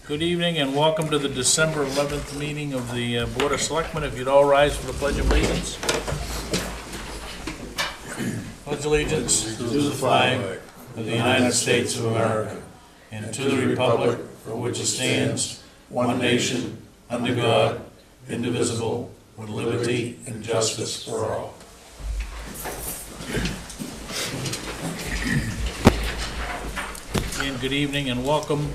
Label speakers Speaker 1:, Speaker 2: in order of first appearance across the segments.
Speaker 1: Good evening and welcome to the December 11th meeting of the Board of Selectmen. If you'd all rise for the Pledge of Allegiance. Pledge allegiance to the flag of the United States of America and to the republic for which it stands, one nation, under God, indivisible, with liberty and justice for all. Again, good evening and welcome.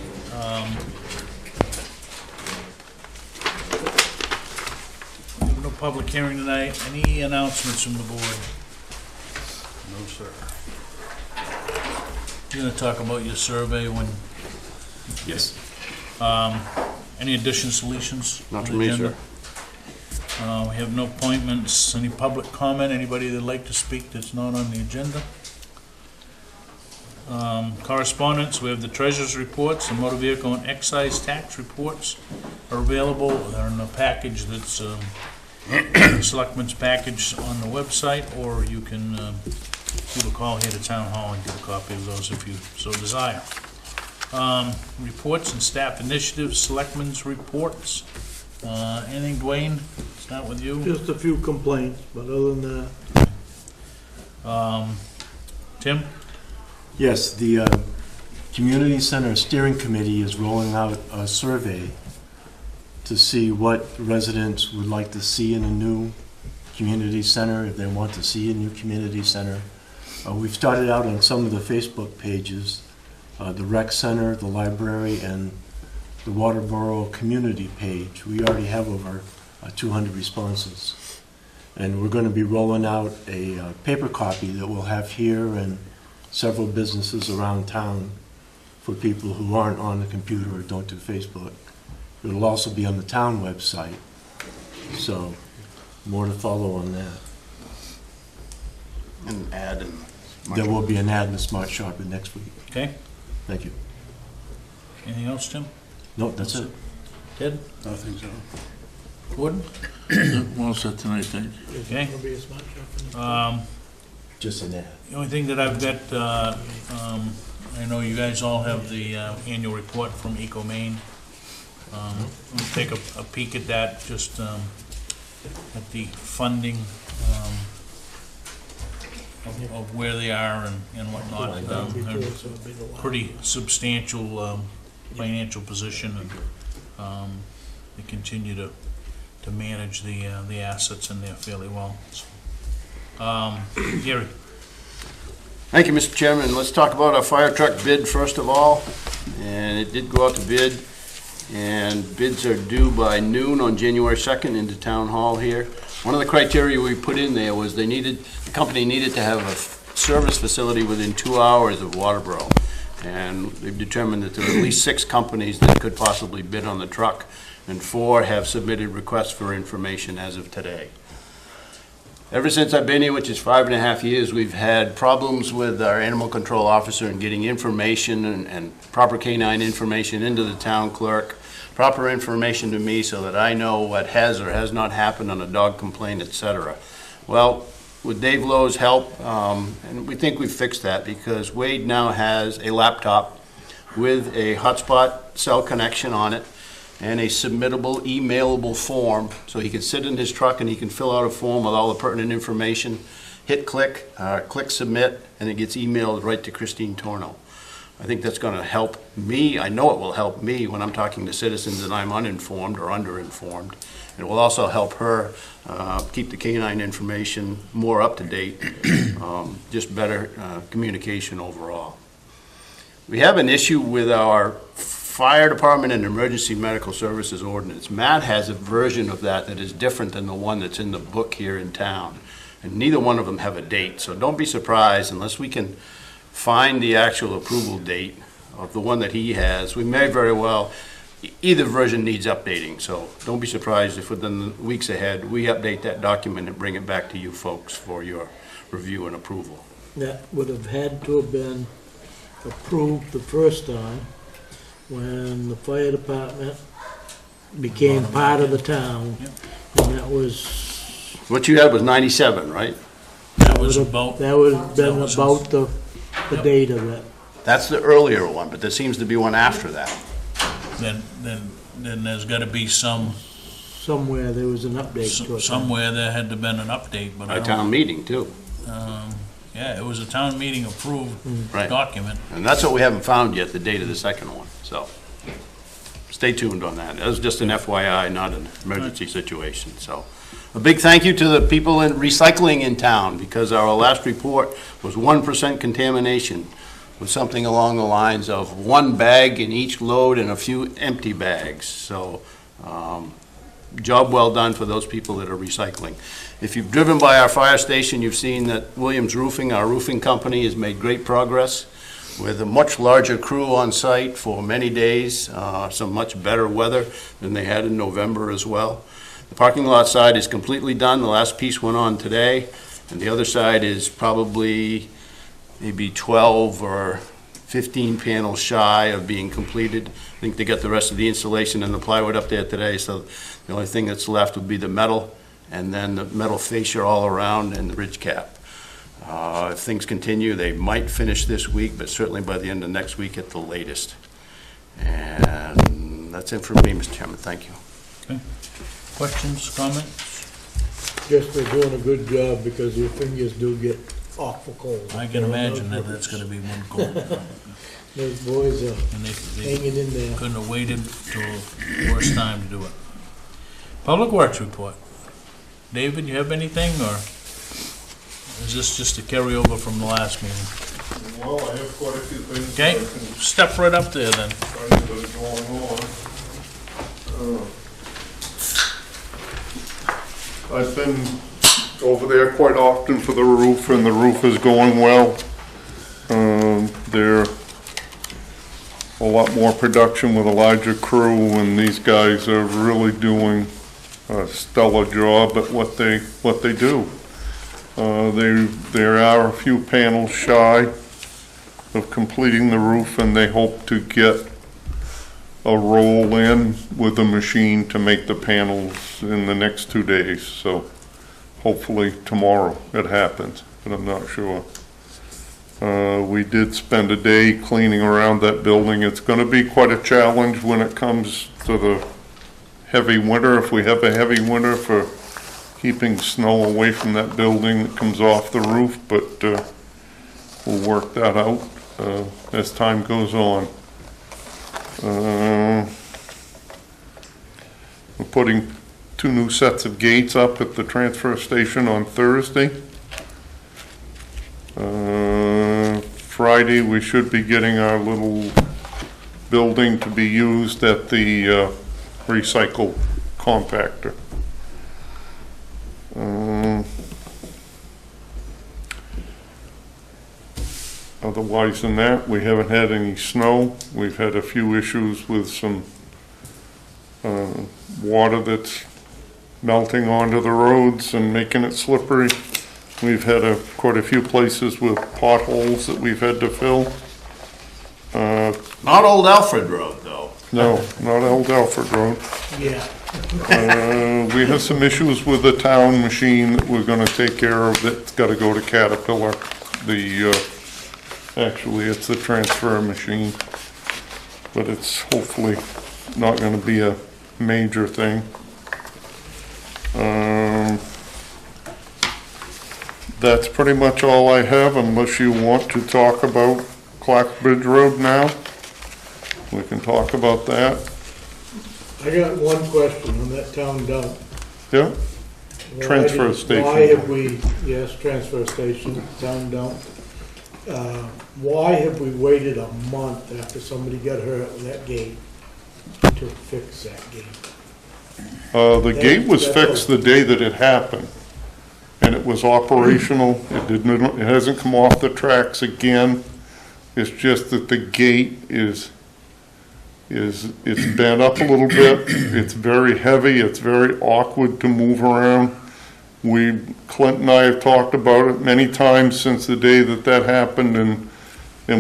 Speaker 1: No public hearing tonight. Any announcements from the board?
Speaker 2: No, sir.
Speaker 1: You're gonna talk about your survey when,
Speaker 2: Yes.
Speaker 1: any additions, deletions?
Speaker 2: Not
Speaker 1: on
Speaker 2: to
Speaker 1: the
Speaker 2: me,
Speaker 1: agenda?
Speaker 2: sir.
Speaker 1: We have no appointments. Any public comment? Anybody that'd like to speak that's not on the agenda? Correspondence, we have the treasurer's reports, the motor vehicle and excise tax reports are available. They're in a package that's, Selectmen's package on the website, or you can, give a call here to Town Hall and get a copy of those if you so desire. Reports and staff initiatives, Selectmen's reports. Anything, Dwayne? Start with you.
Speaker 3: Just a few complaints, but other than that,
Speaker 1: Tim?
Speaker 4: Yes, the Community Center Steering Committee is rolling out a survey to see what residents would like to see in a new community center, if they want to see a new community center. We've started out on some of the Facebook pages, the rec center, the library, and the Waterboro community page. We already have over 200 responses. And we're going to be rolling out a paper copy that we'll have here and several businesses around town for people who aren't on the computer or don't do Facebook. It'll also be on the town website, so more to follow on that.
Speaker 2: An ad and.
Speaker 4: There will be an ad in the Smart Shopper next week.
Speaker 1: Okay.
Speaker 4: Thank you.
Speaker 1: Anything else, Tim?
Speaker 4: No, that's it.
Speaker 1: Ted?
Speaker 2: I think so.
Speaker 1: Gordon?
Speaker 2: Well said tonight, thank you.
Speaker 3: there's
Speaker 1: Okay.
Speaker 3: going to be a smart shop.
Speaker 4: Just an ad.
Speaker 1: The only thing that I've got, I know you guys all have the annual report from Eco Maine. We'll take a peek at that, just at the funding of where they are and whatnot. They're
Speaker 3: So it'll be the one.
Speaker 1: pretty substantial financial position, and they continue to manage the assets in there fairly well. Gary?
Speaker 2: Thank you, Mr. Chairman. Let's talk about our fire truck bid first of all. And it did go out to bid, and bids are due by noon on January 2nd into Town Hall here. One of the criteria we put in there was the company needed to have a service facility within 2 hours of Waterboro. And they've determined that there are at least 6 companies that could possibly bid on the truck, and 4 have submitted requests for information as of today. Ever since I've been here, which is 5.5 years, we've had problems with our animal control officer in getting information and proper canine information into the town clerk, proper information to me so that I know what has or has not happened on a dog complaint, etc. Well, with Dave Lowe's help, and we think we've fixed that, because Wade now has a laptop with a hotspot cell connection on it and a submittable, emailable form, so he can sit in his truck and he can fill out a form with all the pertinent information, hit click submit, and it gets emailed right to Christine Torno. I think that's going to help me. I know it will help me when I'm talking to citizens and I'm uninformed or underinformed. It will also help her keep the canine information more up to date, just better communication overall. We have an issue with our Fire Department and Emergency Medical Services Ordinance. Matt has a version of that is different than the one that's in the book here in town. And neither one of them have a date, so don't be surprised unless we can find the actual approval date of the one that he has. We may very well, either version needs updating, so don't be surprised if within the weeks ahead we update that document and bring it back to you folks for your review and approval.
Speaker 3: That would have had to have been approved the first time when the fire department became part of the town. And that was
Speaker 2: What you had was 97, right?
Speaker 1: That was about,
Speaker 3: That would have been about the date of it.
Speaker 2: That's the earlier one, but there seems to be one after that.
Speaker 1: then there's gotta be
Speaker 3: Somewhere there was an update to it.
Speaker 1: somewhere there had to been an update, but I
Speaker 2: A
Speaker 1: don't.
Speaker 2: town meeting too.
Speaker 1: Yeah, it was a town meeting approved
Speaker 2: Right.
Speaker 1: document.
Speaker 2: And that's what we haven't found yet, the date of the second one, so stay tuned on that. That was just an FYI, not an emergency situation, so. A big thank you to the people in recycling in town, because our last report was 1% contamination, with something along the lines of 1 bag in each load and a few empty bags. So, job well done for those people that are recycling. If you've driven by our fire station, you've seen that Williams Roofing, our roofing company, has made great progress with a much larger crew on site for many days, some much better weather than they had in November as well. The parking lot side is completely done. The last piece went on today, and the other side is probably maybe 12 or 15 panels shy of being completed. I think they got the rest of the insulation and the plywood up there today, so the only thing that's left would be the metal, and then the metal fascia all around and the ridge cap. If things continue, they might finish this week, but certainly by the end of next week at the latest. And that's it for me, Mr. Chairman. Thank you.
Speaker 1: Okay. Questions, comments?
Speaker 3: Guess they're doing a good job because your fingers do get awful cold.
Speaker 1: I can imagine that that's gonna be one cold.
Speaker 3: Those boys are
Speaker 1: And they
Speaker 3: hanging in there.
Speaker 1: couldn't have waited till the worst time to do it. Public Works report. David, you have anything, or is this just a carryover from the last meeting?
Speaker 5: Well, I have quite a few things.
Speaker 1: Okay,
Speaker 5: that I can
Speaker 1: step right up there then.
Speaker 5: tell you that are going on. I've been over there quite often for the roof, and the roof is going well. They're a lot more production with a larger crew, and these guys are really doing a stellar job at what they do. There are a few panels shy of completing the roof, and they hope to get a roll in with the machine to make the panels in the next 2 days. So hopefully tomorrow it happens, but I'm not sure. We did spend a day cleaning around that building. It's going to be quite a challenge when it comes to the heavy winter, if we have a heavy winter, for keeping snow away from that building that comes off the roof, but we'll work that out as time goes on. We're putting 2 new sets of gates up at the transfer station on Thursday. Friday, we should be getting our little building to be used at the recycle compactor. Otherwise than that, we haven't had any snow. We've had a few issues with some water that's melting onto the roads and making it slippery. We've had quite a few places with potholes that we've had to fill.
Speaker 2: Not Old Alfred Road, though.
Speaker 5: No, not Old Alfred Road.
Speaker 3: Yeah.
Speaker 5: We have some issues with the town machine that we're gonna take care of. That's gotta go to Caterpillar. Actually, it's the transfer machine, but it's hopefully not gonna be a major thing. That's pretty much all I have, unless you want to talk about Clark Bridge Road now. We can talk about that.
Speaker 3: I got one question on that town dump.
Speaker 5: Yeah?
Speaker 3: Why
Speaker 5: Transfer
Speaker 3: did-
Speaker 5: station.
Speaker 3: Why have we, yes, transfer station, town dump. Why have we waited a month after somebody got hurt with that gate to fix that gate?
Speaker 5: The gate was fixed the day that it happened, and it was operational. It hasn't come off the tracks again. It's just that the gate it's bent up a little bit. It's very heavy. It's very awkward to move around. Clint and I have talked about it many times since the day that happened, and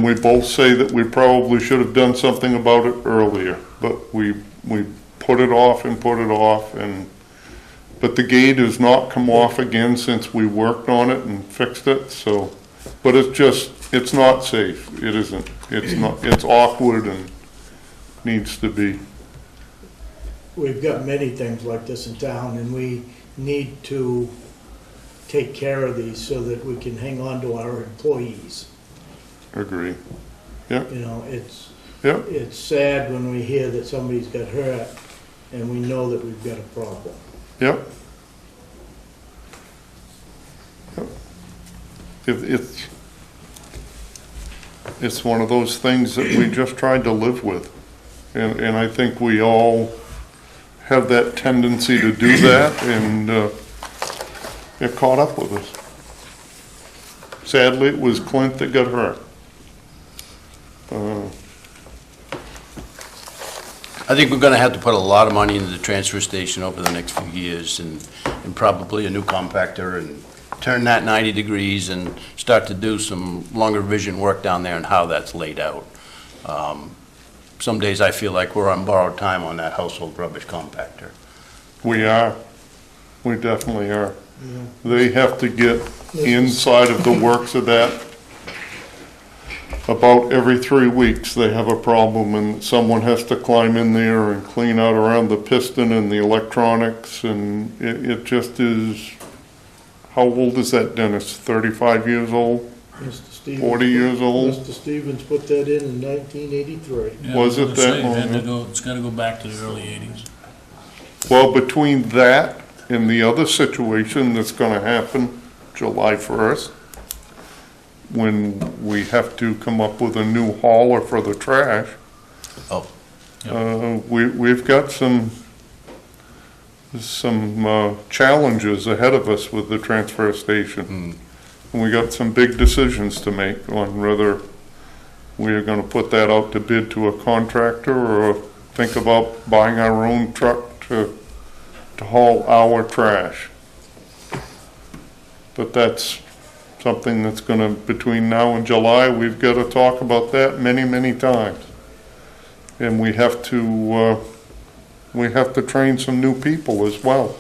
Speaker 5: we both say that we probably should have done something about it earlier, but we put it off, but the gate has not come off again since we worked on it and fixed it, so, but it's not safe. It isn't. It's awkward, and needs to be.
Speaker 3: We've got many things like this in town, and we need to take care of these so that we can hang on to our employees.
Speaker 5: Agree.
Speaker 3: You know, it's
Speaker 5: Yep,
Speaker 3: sad when we hear that somebody's got hurt, and we know that we've got a problem.
Speaker 5: yep. It's one of those things that we just tried to live with. And I think we all have that tendency to do that, and it caught up with us. Sadly, it was Clint that got hurt.
Speaker 2: I think we're gonna have to put a lot of money into the transfer station over the next few years, and probably a new compactor, and turn that 90 degrees and start to do some longer vision work down there and how that's laid out. Some days I feel like we're on borrowed time on that household rubbish compactor.
Speaker 5: We are. We definitely are. They have to get inside of the works of that. About every 3 weeks, they have a problem, and someone has to climb in there and clean out around the piston and the electronics, and it just is, how old is that, Dennis? 35 years old?
Speaker 3: Mr. Stevens
Speaker 5: 40 years old?
Speaker 3: Mr. Stevens put that in 1983.
Speaker 1: Yeah,
Speaker 5: Was
Speaker 1: I
Speaker 5: it
Speaker 1: was gonna
Speaker 5: that
Speaker 1: say,
Speaker 5: long?
Speaker 1: It's gotta go back to the early 80s.
Speaker 5: Well, between that and the other situation that's gonna happen July 1st, when we have to come up with a new hauler for the trash.
Speaker 2: Oh.
Speaker 5: We've got some challenges ahead of us with the transfer station. And we got some big decisions to make on whether we are gonna put that out to bid to a contractor or think about buying our own truck to haul our trash. But that's something that's gonna, between now and July, we've gotta talk about that many, many times. And we have to train some new people as well.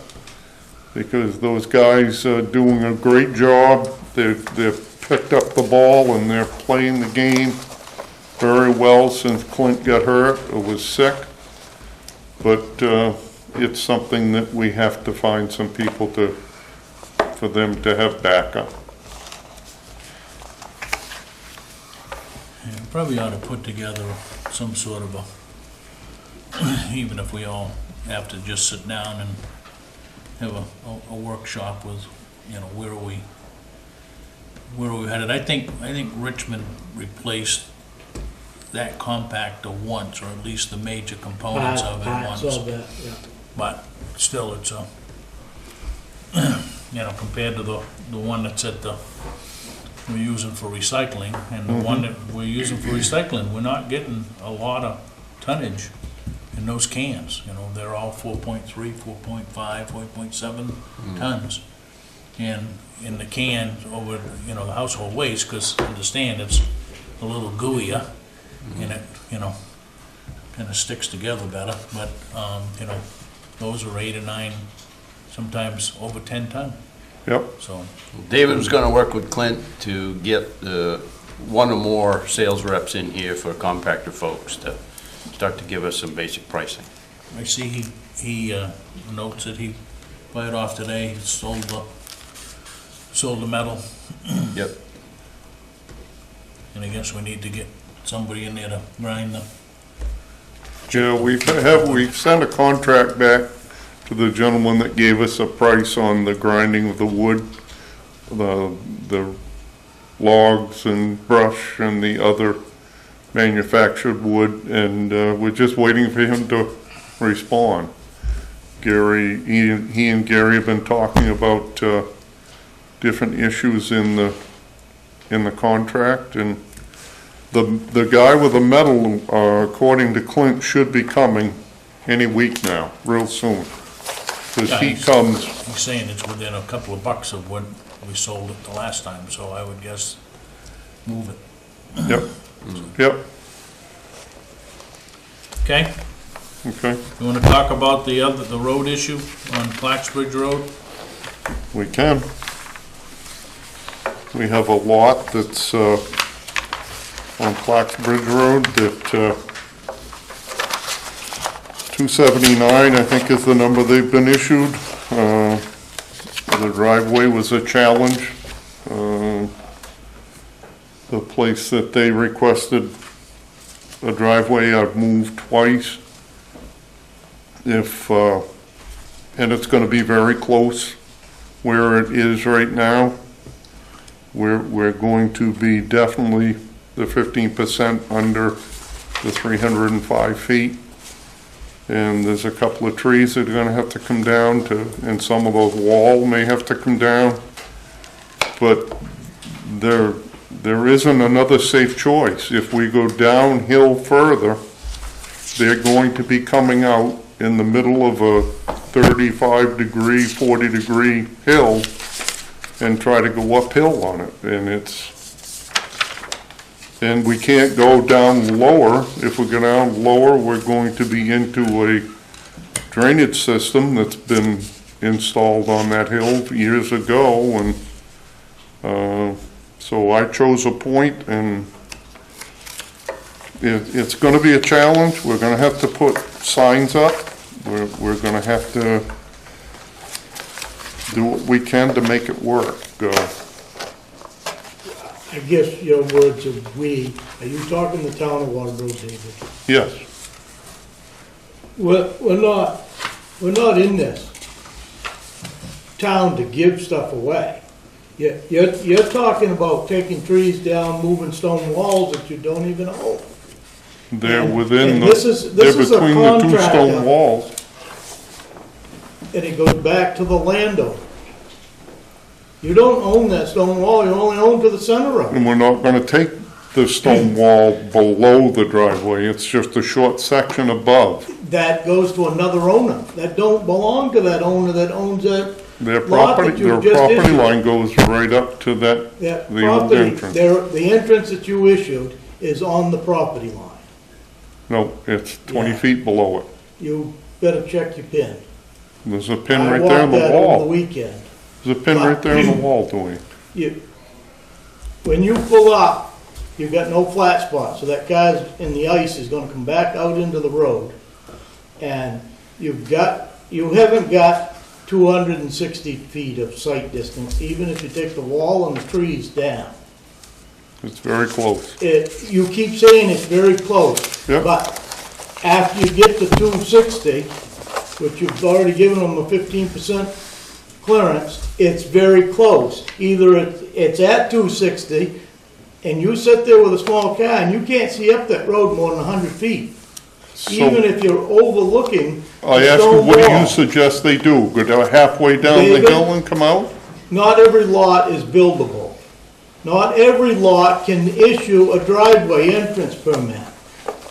Speaker 5: Because those guys are doing a great job. They've picked up the ball and they're playing the game very well since Clint got hurt or was sick. But it's something that we have to find some people for them to have backup.
Speaker 1: Yeah, probably ought to put together some sort of even if we all have to just sit down and have a workshop with, where are we headed? I think Richmond replaced that compactor once, or at least the major components of it
Speaker 3: Parts
Speaker 1: once.
Speaker 3: of it, yeah.
Speaker 1: But still, it's compared to the one that's we're using for recycling, and the one that we're using for recycling, we're not getting a lot of tonnage in those cans. They're all 4.3, 4.5, 4.7 tons. And in the can over, the household waste, because understand it's a little gooier, and it, kind of sticks together better. But, those are 8 or 9, sometimes over 10 ton.
Speaker 5: Yep.
Speaker 1: So,
Speaker 2: David was gonna work with Clint to get one or more sales reps in here for compactor folks to start to give us some basic pricing.
Speaker 1: I see he notes that he fired off today, he sold the metal.
Speaker 2: Yep.
Speaker 1: And I guess we need to get somebody in there to grind the,
Speaker 5: Yeah, we've sent a contract back to the gentleman that gave us a price on the grinding of the wood, the logs and brush and the other manufactured wood, and we're just waiting for him to respond. Gary, he and Gary have been talking about different issues in the contract, and the guy with the metal, according to Clint, should be coming any week now, real soon. Because he comes,
Speaker 1: he's saying it's within a couple of bucks of what we sold it the last time, so I would guess move it.
Speaker 5: yep, yep,
Speaker 1: Okay?
Speaker 5: okay,
Speaker 1: You wanna talk about the road issue on Plattsbridge Road?
Speaker 5: we can. We have a lot that's on Clark's Bridge Road that 279, I think, is the number they've been issued. The driveway was a challenge. The place that they requested a driveway, I've moved twice. And it's gonna be very close where it is right now. We're going to be definitely the 15% under the 305 feet. And there's a couple of trees that are gonna have to come down and some of those wall may have to come down. But there isn't another safe choice. If we go downhill further, they're going to be coming out in the middle of a 35-degree, 40-degree hill and try to go uphill on it. And we can't go down lower. If we go down lower, we're going to be into a drainage system that's been installed on that hill years ago. And so I chose a point, and it's going to be a challenge. We're going to have to put signs up. We're going to have to do what we can to make it work.
Speaker 3: I guess your words of we, are you talking the town of Waterboro, David?
Speaker 5: Yes.
Speaker 3: We're not in this town to give stuff away. You're talking about taking trees down, moving stone walls that you don't even own.
Speaker 5: They're
Speaker 3: And
Speaker 5: within
Speaker 3: this is
Speaker 5: they're
Speaker 3: a
Speaker 5: between the two
Speaker 3: contractor.
Speaker 5: stone walls.
Speaker 3: And it goes back to the landowner. You don't own that stone wall, you only own to the center of it.
Speaker 5: And we're not gonna take the stone wall below the driveway. It's just a short section above.
Speaker 3: That goes to another owner. That don't belong to that owner that owns that
Speaker 5: Their
Speaker 3: lot that
Speaker 5: property,
Speaker 3: you
Speaker 5: their
Speaker 3: just
Speaker 5: property
Speaker 3: issued.
Speaker 5: line goes right up to the old
Speaker 3: property.
Speaker 5: entrance.
Speaker 3: The entrance that you issued is on the property line.
Speaker 5: No, it's 20
Speaker 3: Yeah.
Speaker 5: feet below it.
Speaker 3: You better check your pin.
Speaker 5: There's a pin
Speaker 3: I
Speaker 5: right there in
Speaker 3: walked
Speaker 5: the
Speaker 3: that over the
Speaker 5: wall.
Speaker 3: weekend.
Speaker 5: There's a pin right there in the wall, Dwayne.
Speaker 3: When you pull up, you've got no flat spot, so that car in the ice is gonna come back out into the road. And you haven't got 260 feet of sight distance, even if you take the wall and the trees down.
Speaker 5: It's very close.
Speaker 3: You keep saying it's very close.
Speaker 5: Yep.
Speaker 3: But after you get to 260, which you've already given them a 15% clearance, it's very close. Either it's at 260, and you sit there with a small car, and you can't see up that road more than 100 feet. Even if you're overlooking
Speaker 5: I
Speaker 3: the
Speaker 5: asked you,
Speaker 3: stone
Speaker 5: what do
Speaker 3: wall.
Speaker 5: you suggest they do? Go down halfway down the
Speaker 3: David?
Speaker 5: hill and come out?
Speaker 3: Not every lot is buildable. Not every lot can issue a driveway entrance permit.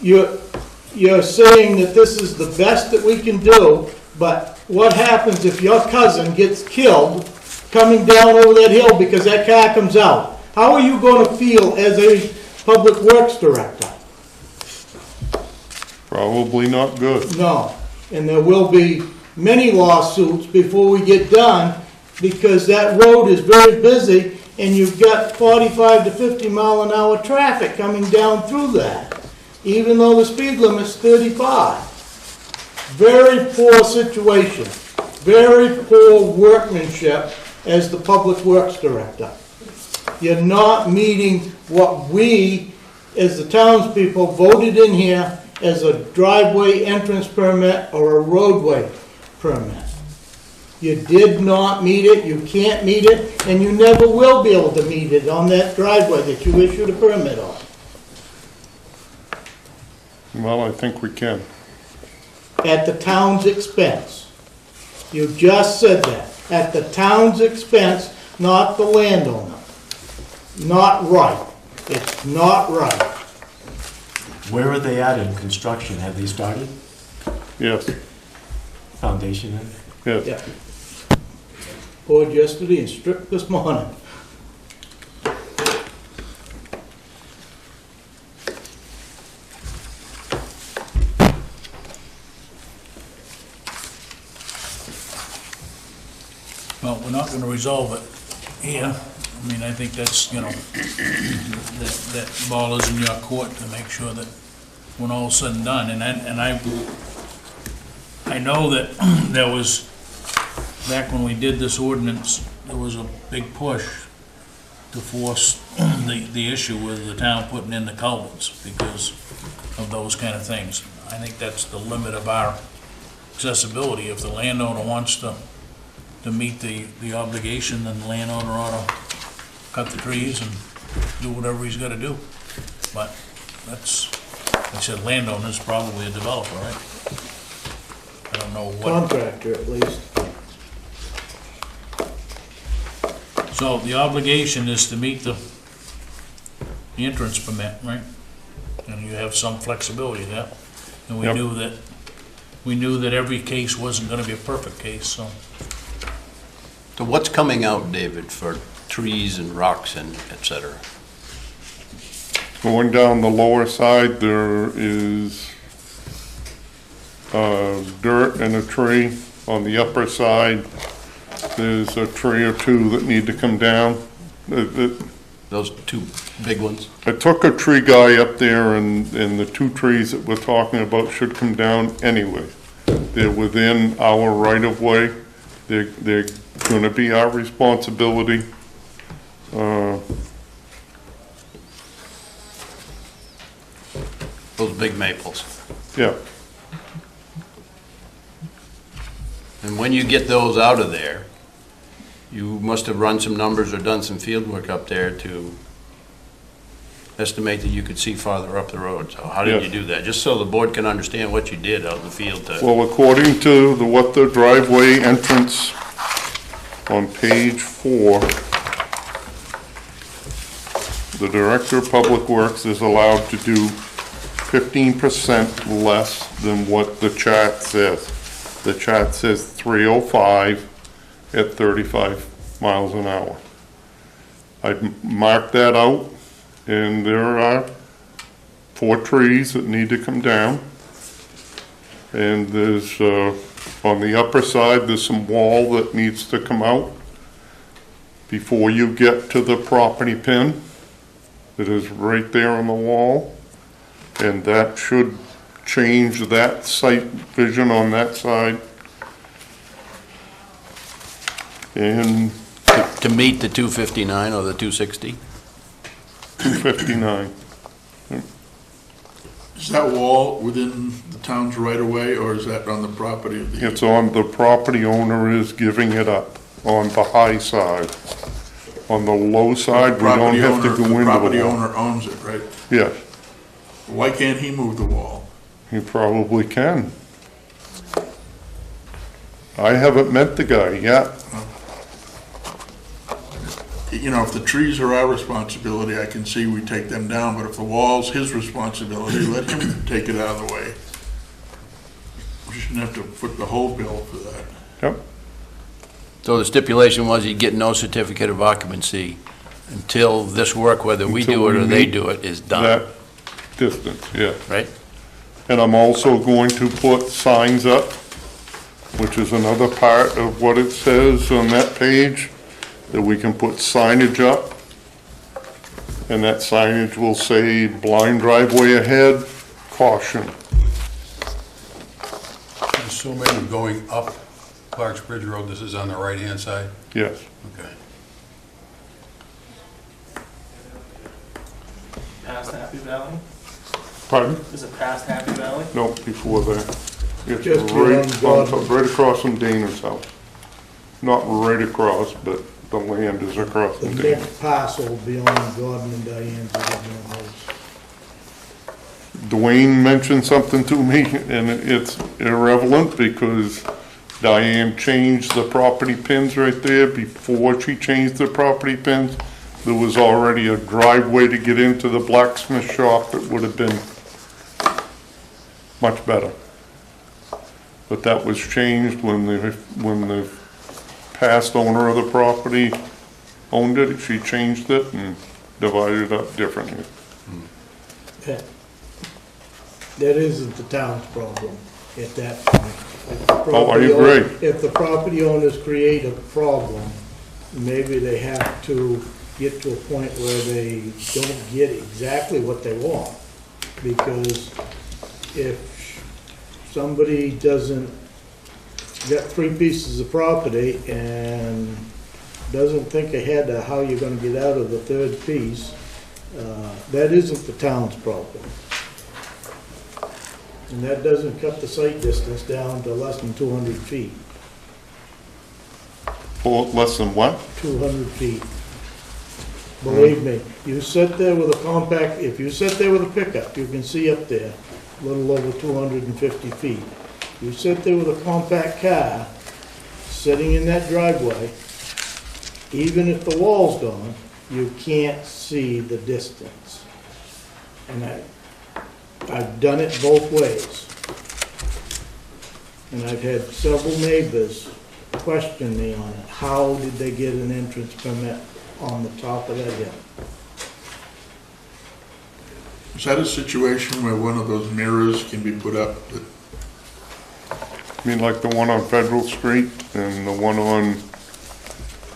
Speaker 3: You're saying that this is the best that we can do, but what happens if your cousin gets killed coming down over that hill because that car comes out? How are you going to feel as a public works director?
Speaker 5: Probably not good.
Speaker 3: No, and there will be many lawsuits before we get done because that road is very busy and you've got 45 to 50 mile an hour traffic coming down through that, even though the speed limit's 35. Very poor situation, very poor workmanship as the public works director. You're not meeting what we, as the townspeople, voted in here as a driveway entrance permit or a roadway permit. You did not meet it, you can't meet it, and you never will be able to meet it on that driveway that you issued a permit on.
Speaker 5: Well, I think we can.
Speaker 3: At the town's expense. You just said that. At the town's expense, not the landowner. Not right. It's not right.
Speaker 4: Where are they at in construction? Have they started?
Speaker 5: Yes,
Speaker 4: Foundation in?
Speaker 5: yes.
Speaker 3: Yeah. Poured yesterday and stripped this morning.
Speaker 1: Well, we're not gonna resolve it here. I mean, I think that's, you know, that ball is in your court to make sure that when all's said and done, and I I know that there was, back when we did this ordinance, there was a big push to force the issue with the town putting in the culverts because of those kind of things. I think that's the limit of our accessibility. If the landowner wants to meet the obligation, then the landowner ought to cut the trees and do whatever he's gotta do. But that's, I said landowner's probably a developer, right? I don't know what.
Speaker 3: Contractor at least.
Speaker 1: So the obligation is to meet the entrance permit, right? And you have some flexibility there. And we
Speaker 5: Yep.
Speaker 1: knew that every case wasn't gonna be a perfect case, so.
Speaker 2: So what's coming out, David, for trees and rocks and et cetera?
Speaker 5: Going down the lower side, there is dirt and a tree. On the upper side, there's a tree or two that need to come down.
Speaker 2: Those two big ones?
Speaker 5: I took a tree guy up there, and the two trees that we're talking about should come down anyway. They're within our right-of-way. They're gonna be our responsibility.
Speaker 2: Those big maples.
Speaker 5: Yeah,
Speaker 2: And when you get those out of there, you must have run some numbers or done some field work up there to estimate that you could see farther up the road. So how did
Speaker 5: Yes.
Speaker 2: you do that? Just so the board can understand what you did out in the field to...
Speaker 5: well, according to what the driveway entrance on page 4, the Director of Public Works is allowed to do 15% less than what the chart says. The chart says 305 at 35 miles an hour. I marked that out, and there are 4 trees that need to come down. And there's, on the upper side, there's some wall that needs to come out before you get to the property pin. It is right there on the wall, and that should change that sight vision on that side. And
Speaker 2: To meet the 259 or the 260?
Speaker 5: 259.
Speaker 6: Is that wall within the town's right of way, or is that on the property of the?
Speaker 5: It's on, the property owner is giving it up on the high side. On the low side, we don't
Speaker 6: Property
Speaker 5: have to
Speaker 6: owner-
Speaker 5: go into
Speaker 6: The property
Speaker 5: the wall.
Speaker 6: owner owns it, right?
Speaker 5: Yes,
Speaker 6: Why can't he move the wall?
Speaker 5: he probably can. I haven't met the guy yet.
Speaker 6: You know, if the trees are our responsibility, I can see we take them down, but if the wall's his responsibility, let him take it out of the way. We shouldn't have to foot the whole bill for that.
Speaker 5: Yep,
Speaker 2: So the stipulation was he'd get no certificate of occupancy until this work, whether we
Speaker 5: Until
Speaker 2: do it
Speaker 5: we
Speaker 2: or they
Speaker 5: meet
Speaker 2: do it, is done,
Speaker 5: that distance, yeah.
Speaker 2: right?
Speaker 5: And I'm also going to put signs up, which is another part of what it says on that page, that we can put signage up. And that signage will say blind driveway ahead, caution.
Speaker 7: Assuming going up Clark's Bridge Road, this is on the right-hand side?
Speaker 5: Yes,
Speaker 7: Okay.
Speaker 8: Past Happy Valley?
Speaker 5: pardon?
Speaker 8: Is it past Happy Valley?
Speaker 5: No, before that. It's
Speaker 3: Just
Speaker 5: right,
Speaker 3: beyond
Speaker 5: on top- right across from Dana's house. Not right across, but the land is across
Speaker 3: The
Speaker 5: from Dana.
Speaker 3: next parcel beyond Gordon and Diane's original house.
Speaker 5: Dwayne mentioned something to me, and it's irrelevant because Diane changed the property pins right there. Before she changed the property pins, there was already a driveway to get into the blacksmith shop that would have been much better. But that was changed when the past owner of the property owned it. She changed it and divided it up differently.
Speaker 3: That isn't the town's problem at that point. If the
Speaker 5: Oh, I
Speaker 3: property owner-
Speaker 5: agree.
Speaker 3: If the property owners create a problem, maybe they have to get to a point where they don't get exactly what they want. Because if somebody doesn't got 3 pieces of property and doesn't think ahead of how you're gonna get out of the 3rd piece, that isn't the town's problem. And that doesn't cut the site distance down to less than 200 feet.
Speaker 5: For less than what?
Speaker 3: 200 feet. Believe me, you sit there with a compact, if you sit there with a pickup, you can see up there, a little over 250 feet. You sit there with a compact car, sitting in that driveway, even if the wall's gone, you can't see the distance. And I've done it both ways. And I've had several neighbors question me on it. How did they get an entrance permit on the top of that hill?
Speaker 6: Is that a situation where one of those mirrors can be put up that
Speaker 5: I mean, like the one on Federal Street and the one on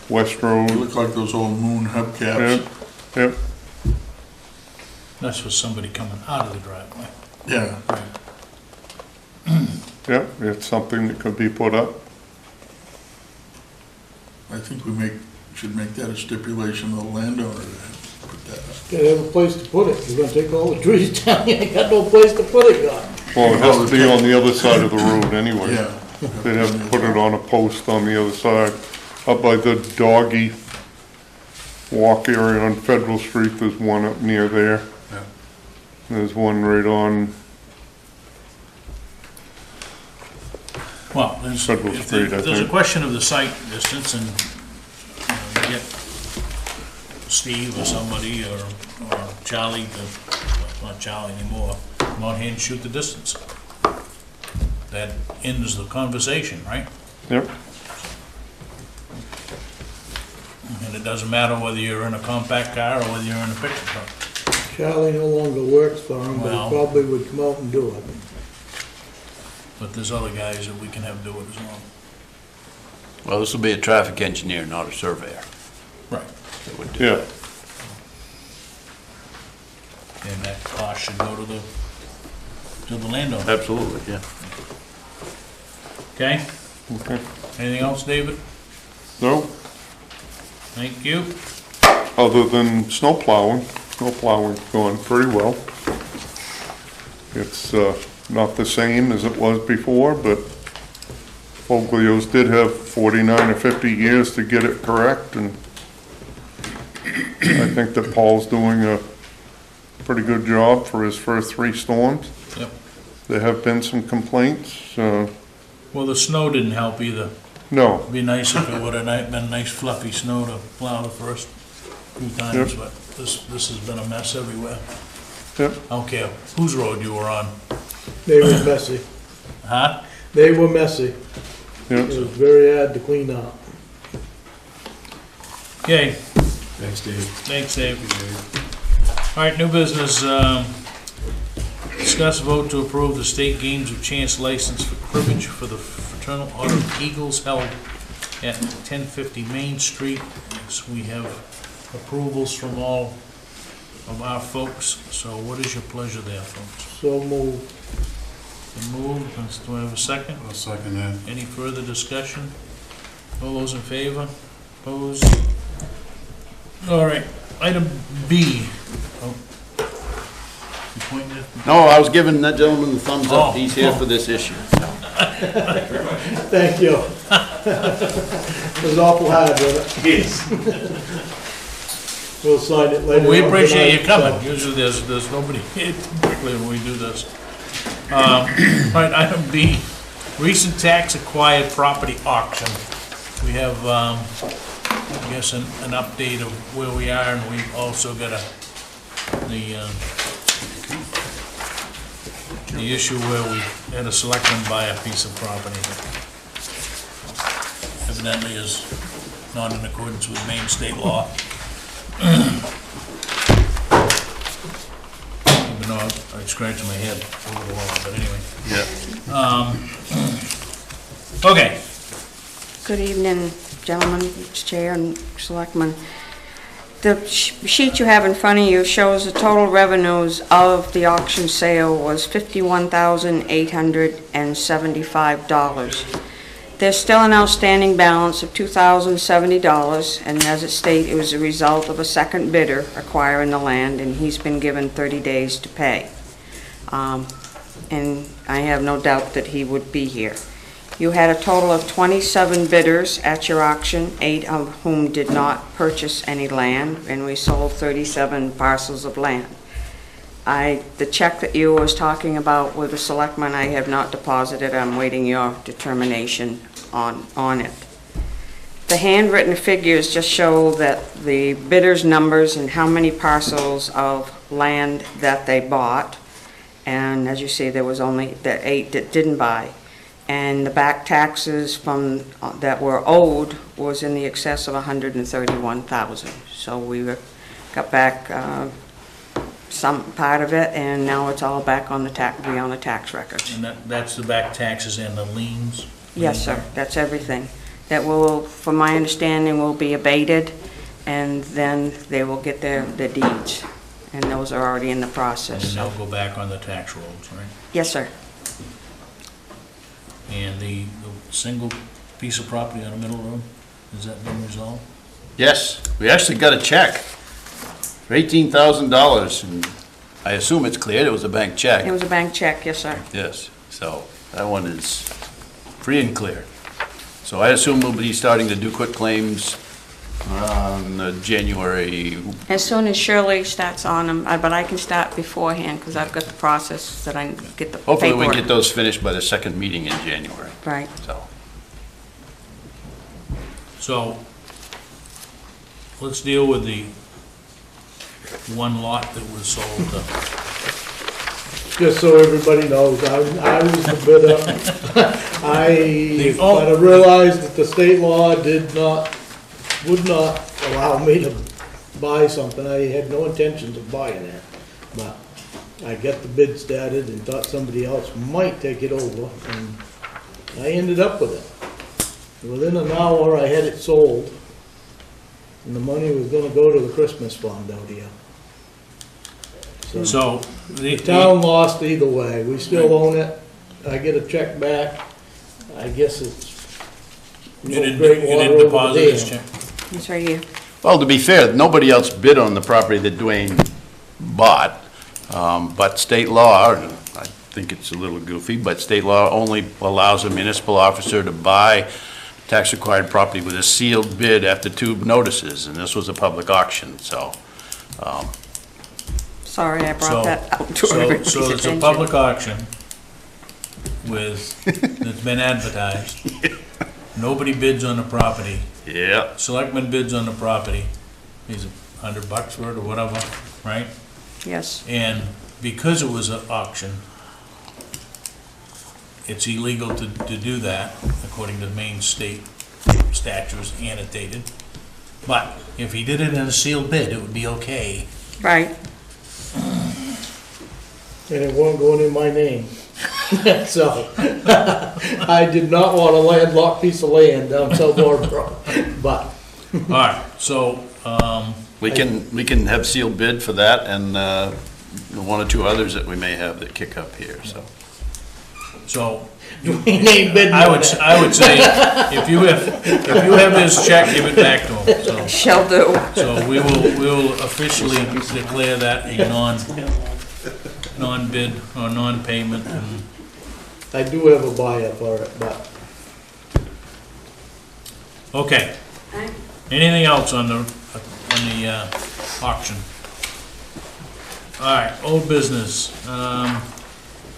Speaker 5: West Road?
Speaker 6: look like those old moon hubcaps?
Speaker 5: Yep,
Speaker 1: That's for somebody coming out of the driveway.
Speaker 6: Yeah.
Speaker 5: yep, it's something that could be put up.
Speaker 6: I think we should make that a stipulation of the landowner to put that up.
Speaker 3: Gotta have a place to put it. You're gonna take all the trees down, you ain't got no place to put it, God.
Speaker 5: Well, it has to be on the other side of the road anyway.
Speaker 6: Yeah.
Speaker 5: They'd have to put it on a post on the other side. Up by the doggy walk area on Federal Street, there's one up near there.
Speaker 7: Yeah.
Speaker 5: There's one right on,
Speaker 1: Well, there's,
Speaker 5: Federal
Speaker 1: if
Speaker 5: Street, I
Speaker 1: there's a
Speaker 5: think.
Speaker 1: question of the site distance and, you get Steve or somebody or Charlie, not Charlie anymore, come out here and shoot the distance. That ends the conversation, right?
Speaker 5: yep,
Speaker 1: And it doesn't matter whether you're in a compact car or whether you're in a pickup truck.
Speaker 3: Charlie no longer works for him, but
Speaker 1: Well-
Speaker 3: he probably would come out and do it.
Speaker 1: But there's other guys that we can have do it as well.
Speaker 2: Well, this will be a traffic engineer, not a surveyor.
Speaker 1: Right.
Speaker 2: that would do
Speaker 5: yeah.
Speaker 2: it.
Speaker 1: And that cost should go to the landowner.
Speaker 2: Absolutely, yeah.
Speaker 1: Okay?
Speaker 5: Okay.
Speaker 1: Anything else, David?
Speaker 5: No,
Speaker 1: Thank you.
Speaker 5: other than snow plowing's going pretty well. It's not the same as it was before, but Foglio's did have 49 or 50 years to get it correct, and I think that Paul's doing a pretty good job for his first 3 storms.
Speaker 1: Yep.
Speaker 5: There have been some complaints,
Speaker 1: Well, the snow didn't help either.
Speaker 5: no,
Speaker 1: It'd be nice if it would've been nice fluffy snow to plow the first few times,
Speaker 5: Yep.
Speaker 1: but this has been a mess everywhere.
Speaker 5: yep,
Speaker 1: I don't care whose road you were on.
Speaker 3: They were messy.
Speaker 1: Huh?
Speaker 3: They were messy. It
Speaker 5: yep.
Speaker 3: was very hard to clean up.
Speaker 1: Okay,
Speaker 4: Thanks, Dave.
Speaker 1: thanks, Dave. All right, new business, discuss vote to approve the state games of chance license for cribbage for the Fraternal Order of Eagles held at 1050 Main Street. So we have approvals from all of our folks, so what is your pleasure there, folks?
Speaker 3: So moved.
Speaker 1: The move, do I have a second?
Speaker 7: I'll second that.
Speaker 1: Any further discussion? All those in favor? Opposed? All right, item B. Oh. You pointing at?
Speaker 2: No, I was giving that gentleman the thumbs
Speaker 1: Oh.
Speaker 2: up. He's here for this issue.
Speaker 3: Thank you. It was awful hard, wasn't it?
Speaker 1: Yes.
Speaker 3: We'll sign it later.
Speaker 1: We
Speaker 3: on
Speaker 1: appreciate you
Speaker 3: tonight,
Speaker 1: coming. Usually there's nobody here typically when we do this. All right, item B, recent tax acquired property auction. We have, I guess, an update of where we are, and we've also got the issue where we had a selectman buy a piece of property that evidently is not in accordance with Maine state law. Even though I scratched my head over the law, but anyway.
Speaker 2: Yeah.
Speaker 1: Okay,
Speaker 9: Good evening, gentlemen, Chair and Selectmen. The sheet you have in front of you shows the total revenues of the auction sale was $51,875. There's still an outstanding balance of $2,070, and as it states, it was a result of a second bidder acquiring the land, and he's been given 30 days to pay. And I have no doubt that he would be here. You had a total of 27 bidders at your auction, 8 of whom did not purchase any land, and we sold 37 parcels of land. The check that you was talking about with the selectmen, I have not deposited. I'm waiting your determination on it. The handwritten figures just show that the bidders' numbers and how many parcels of land that they bought. And as you see, there was only the 8 that didn't buy. And the back taxes from, that were owed was in the excess of $131,000. So we got back some part of it, and now it's all back on the tax records.
Speaker 1: And that's the back taxes and the liens?
Speaker 9: Yes, sir, that's everything. That will, from my understanding, will be abated, and then they will get their deeds. And those are already in the process.
Speaker 1: And they'll go back on the tax rolls, right?
Speaker 9: Yes, sir.
Speaker 1: And the single piece of property on the middle road, has that been resolved?
Speaker 2: Yes, we actually got a check for $18,000, and I assume it's cleared. It was a bank check.
Speaker 9: It was a bank check, yes, sir.
Speaker 2: Yes, so that one is free and clear. So I assume we'll be starting to do quit claims on January.
Speaker 9: As soon as Shirley starts on them, but I can start beforehand, because I've got the process that I get the paperwork.
Speaker 2: Hopefully we get those finished by the second meeting in January.
Speaker 9: Right.
Speaker 1: So, let's deal with the one lot that was sold.
Speaker 3: Just so everybody knows, I was the bidder. But I realized that the state law would not allow me to buy something. I had no intentions of buying it. But I got the bid started and thought somebody else might take it over, and I ended up with it. Within an hour, I had it sold, and the money was gonna go to the Christmas fund out here.
Speaker 1: So,
Speaker 3: The town lost either way. We still own it. I get a check back. I guess it's
Speaker 1: you didn't deposit this check?
Speaker 9: It's right here.
Speaker 2: Well, to be fair, nobody else bid on the property that Dwayne bought, but state law, I think it's a little goofy, but state law only allows a municipal officer to buy tax-required property with a sealed bid after 2 notices, and this was a public auction, so.
Speaker 9: Sorry, I brought that up to everybody's
Speaker 1: So it's a
Speaker 9: attention.
Speaker 1: public auction that's been advertised. Nobody bids on the property.
Speaker 2: Yeah.
Speaker 1: Selectmen bids on the property. Is it $100 for it or whatever, right?
Speaker 9: Yes.
Speaker 1: And because it was an auction, it's illegal to do that, according to the Maine state statutes annotated. But if he did it in a sealed bid, it would be okay.
Speaker 9: Right.
Speaker 3: And it wasn't going in my name. So, I did not want a landlocked piece of land down South Waterboro, but.
Speaker 1: All right, so,
Speaker 2: We can have sealed bid for that and 1 or 2 others that we may have that kick up here, so.
Speaker 1: I would say, if you have this check, give it back to him, so.
Speaker 9: Shall do.
Speaker 1: So we will officially declare that a non-bid or non-payment, and
Speaker 3: I do have a buyer for it, but.
Speaker 1: okay. Anything else on the auction? All right, old business.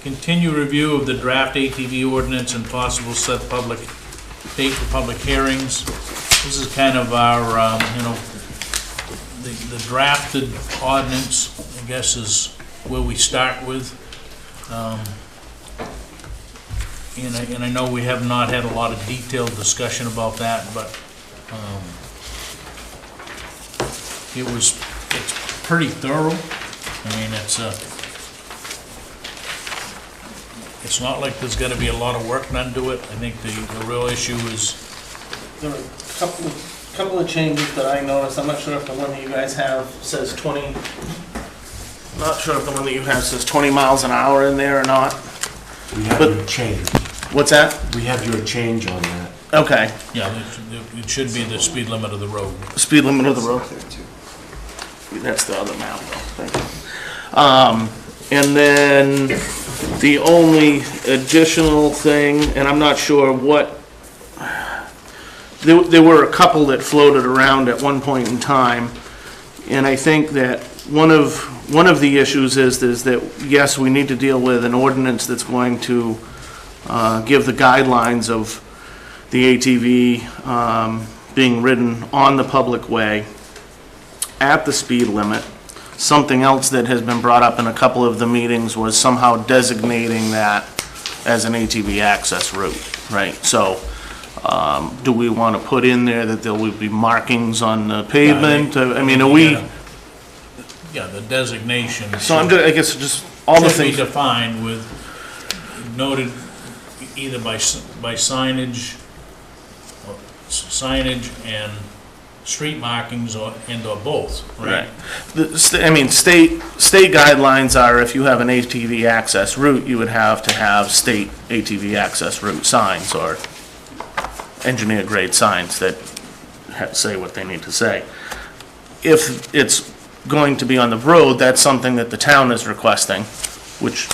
Speaker 1: Continue review of the draft ATV ordinance and possible set date for public hearings. This is kind of our, the drafted ordinance, I guess, is where we start with. And I know we have not had a lot of detailed discussion about that, but it's pretty thorough. I mean, it's not like there's gonna be a lot of work done to it. I think the real issue is,
Speaker 8: There are a couple of changes that I noticed. I'm not sure if the one that you guys have says 20. Not sure if the one that you have says 20 miles an hour in there or not.
Speaker 4: We have
Speaker 8: But-
Speaker 4: your change.
Speaker 8: What's that?
Speaker 4: We have your change on that.
Speaker 8: Okay,
Speaker 1: Yeah, it should be the speed limit of the road.
Speaker 8: speed limit of the road. That's the other map, though. Thank you. And then the only additional thing, and I'm not sure what, there were a couple that floated around at one point in time, and I think that one of the issues is that, yes, we need to deal with an ordinance that's going to give the guidelines of the ATV being ridden on the public way at the speed limit. Something else that has been brought up in a couple of the meetings was somehow designating that as an ATV access route, right? So, do we want to put in there that there will be markings on the pavement? I mean, are we,
Speaker 1: Yeah, the designation.
Speaker 8: so I'm just, I guess, just all the
Speaker 1: Should be
Speaker 8: things.
Speaker 1: defined with, noted either by signage, or signage and street markings, or both, right?
Speaker 8: I mean, state guidelines are if you have an ATV access route, you would have to have state ATV access route signs or engineer grade signs that say what they need to say. If it's going to be on the road, that's something that the town is requesting, which,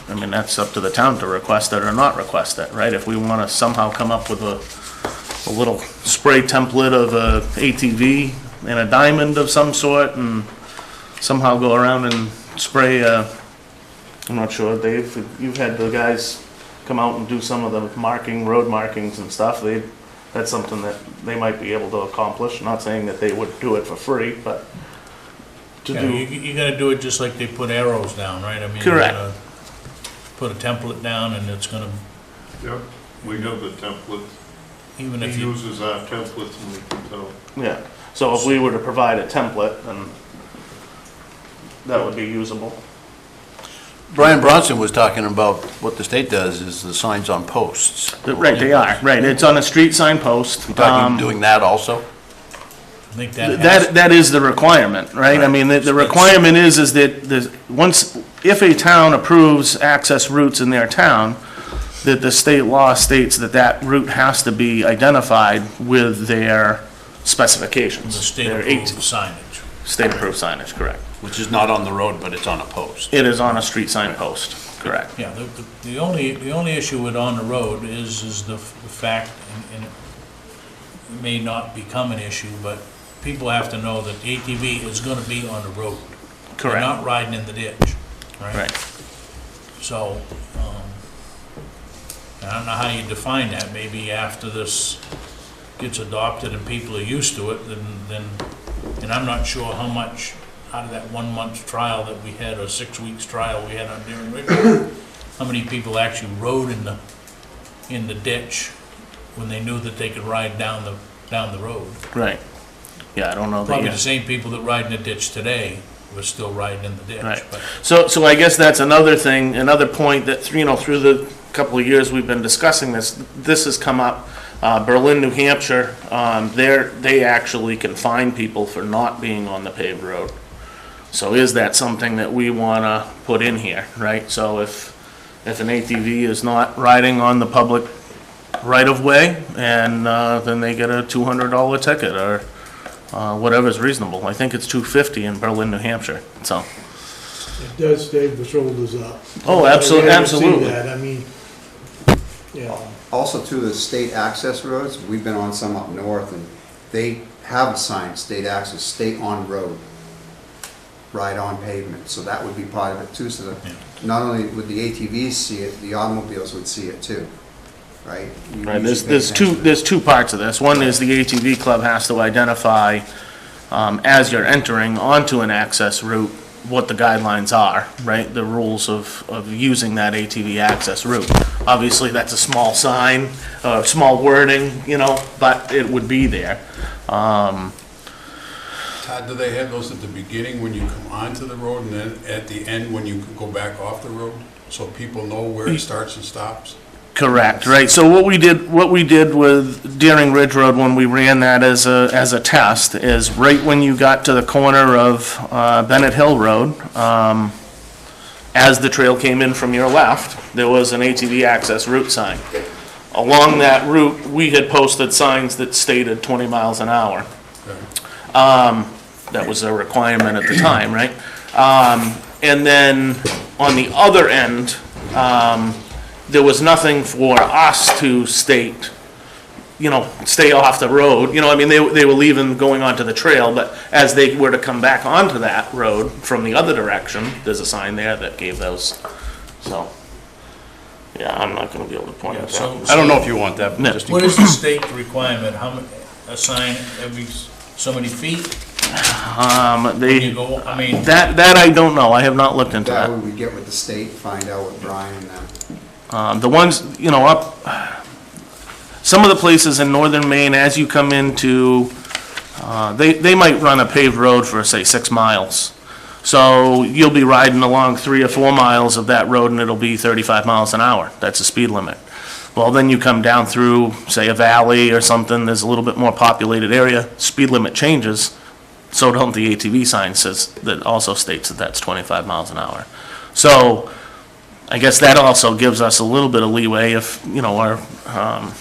Speaker 8: I mean, that's up to the town to request it or not request it, right? If we want to somehow come up with a little spray template of a ATV and a diamond of some sort and somehow go around and spray, I'm not sure, Dave, you've had the guys come out and do some of the road markings and stuff. That's something that they might be able to accomplish. Not saying that they would do it for free, but to
Speaker 1: Yeah,
Speaker 8: do.
Speaker 1: you gotta do it just like they put arrows down, right? I mean, you're
Speaker 8: Correct.
Speaker 1: gonna put a template down and it's gonna,
Speaker 5: Yep, we have the template.
Speaker 1: even
Speaker 5: He
Speaker 1: if you,
Speaker 5: uses our templates and we can tell.
Speaker 8: Yeah, so if we were to provide a template, then that would be usable.
Speaker 2: Brian Bronson was talking about what the state does is the signs on posts.
Speaker 8: Right, they are, right, it's on a street sign post.
Speaker 2: You talking doing that also?
Speaker 1: I think that has,
Speaker 8: That is the requirement, right? I mean, the requirement is that if a town approves access routes in their town, that the state law states that route has to be identified with their specifications.
Speaker 1: the state
Speaker 8: their
Speaker 1: approved signage.
Speaker 8: State approved signage, correct.
Speaker 2: Which is not on the road, but it's on a post.
Speaker 8: It is on a street sign post, correct.
Speaker 1: Yeah, the only issue with on the road is the fact, and it may not become an issue, but people have to know that the ATV is gonna be on the road. They're
Speaker 8: Correct.
Speaker 1: not riding in the ditch, right?
Speaker 8: Right.
Speaker 1: So, I don't know how you define that, maybe after this gets adopted and people are used to it, then, and I'm not sure how much out of that 1 month trial that we had, or 6 weeks trial we had on Deering Ridge, how many people actually rode in the ditch when they knew that they could ride down the road.
Speaker 8: Right. Yeah, I don't know that
Speaker 1: Probably
Speaker 8: yet.
Speaker 1: the same people that ride in the ditch today were still riding in the ditch.
Speaker 8: Right.
Speaker 1: But
Speaker 8: So I guess that's another thing, another point that, through the couple of years we've been discussing this has come up. Berlin, New Hampshire, they actually can fine people for not being on the paved road. So is that something that we want to put in here, right? So if an ATV is not riding on the public right-of-way, and then they get a $200 ticket, or whatever's reasonable. I think it's $250 in Berlin, New Hampshire, so.
Speaker 3: It does stave the shoulders up.
Speaker 8: Oh,
Speaker 3: I rarely see
Speaker 8: absolutely.
Speaker 3: that. I mean, you know,
Speaker 10: Also to the state access roads, we've been on some up north and they have a sign, state access, state on road, ride on pavement, so that would be part of it too, so that not only would the ATVs see it, the automobiles would see it too, right? You
Speaker 8: Right,
Speaker 10: usually pay attention to that.
Speaker 8: there's two parts of this. One is the ATV club has to identify, as you're entering onto an access route, what the guidelines are, right? The rules of using that ATV access route. Obviously, that's a small sign, small wording, but it would be there.
Speaker 7: Todd, do they have those at the beginning when you come onto the road and then at the end when you go back off the road? So people know where it starts and stops?
Speaker 8: Correct, right. So what we did with Deering Ridge Road when we ran that as a test is right when you got to the corner of Bennett Hill Road, as the trail came in from your left, there was an ATV access route sign. along that route, we had posted signs that stated 20 miles an hour. That was a requirement at the time, right? And then on the other end, there was nothing for us to state, stay off the road. I mean, they were leaving, going onto the trail, but as they were to come back onto that road from the other direction, there's a sign there that gave those. So, yeah, I'm not gonna be able to point
Speaker 1: Yeah,
Speaker 8: it
Speaker 1: so-
Speaker 8: out.
Speaker 4: I don't know if you want that,
Speaker 8: No.
Speaker 4: but just in
Speaker 1: What
Speaker 4: case.
Speaker 1: is the state requirement? A sign every so many feet? When you
Speaker 8: They,
Speaker 1: go, I mean,
Speaker 8: that I don't know. I have not looked into
Speaker 10: That
Speaker 8: that.
Speaker 10: way we get with the state, find out what Brian and them.
Speaker 8: The ones, some of the places in northern Maine, as you come into, they might run a paved road for, say, 6 miles. So you'll be riding along 3 or 4 miles of that road and it'll be 35 miles an hour. That's the speed limit. Well, then you come down through, say, a valley or something, there's a little bit more populated area, speed limit changes, so don't the ATV sign that also states that that's 25 miles an hour. So, I guess that also gives us a little bit of leeway if, our, I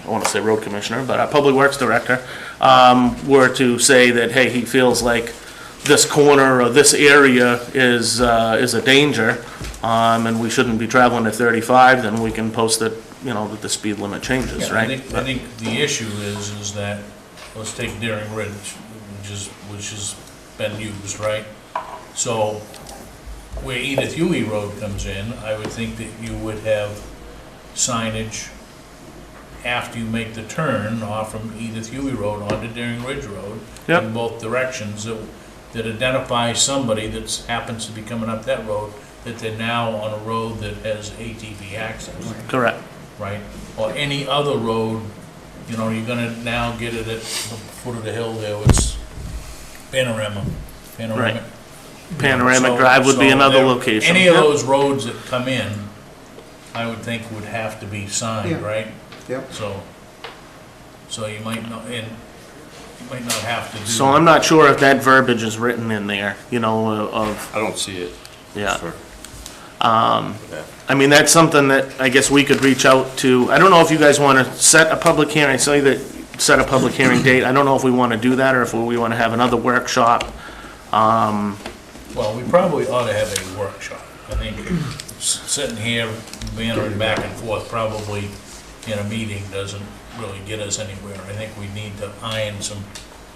Speaker 8: want to say road commissioner, but our public works director, were to say that, hey, he feels like this corner or this area is a danger, and we shouldn't be traveling at 35, then we can post it, that the speed limit changes,
Speaker 1: yeah,
Speaker 8: right?
Speaker 1: I think the issue is that, let's take Daring Ridge, which has been used, right? So, where Edith Huey Road comes in, I would think that you would have signage after you make the turn off from Edith Huey Road onto Daring Ridge Road
Speaker 8: Yep.
Speaker 1: in both directions that identifies somebody that happens to be coming up that road, that they're now on a road that has ATV access,
Speaker 8: Correct.
Speaker 1: right? Or any other road, you're gonna now get it at the foot of the hill there, it's panoramic.
Speaker 8: Panoramic
Speaker 1: So-
Speaker 8: Drive would be
Speaker 1: so
Speaker 8: another
Speaker 1: there-
Speaker 8: location.
Speaker 1: Any of
Speaker 8: Yep.
Speaker 1: those roads that come in, I would think would have to be signed,
Speaker 10: Yeah.
Speaker 1: right?
Speaker 10: Yep.
Speaker 1: So you might not, and you might not have to do.
Speaker 8: So I'm not sure if that verbiage is written in there, of,
Speaker 4: I don't see it.
Speaker 8: yeah. I mean, that's something that I guess we could reach out to, I don't know if you guys want to set a public hearing, I say that, set a public hearing date, I don't know if we want to do that, or if we want to have another workshop.
Speaker 1: Well, we probably ought to have a workshop. I think sitting here, bantering back and forth, probably in a meeting doesn't really get us anywhere. I think we need to iron some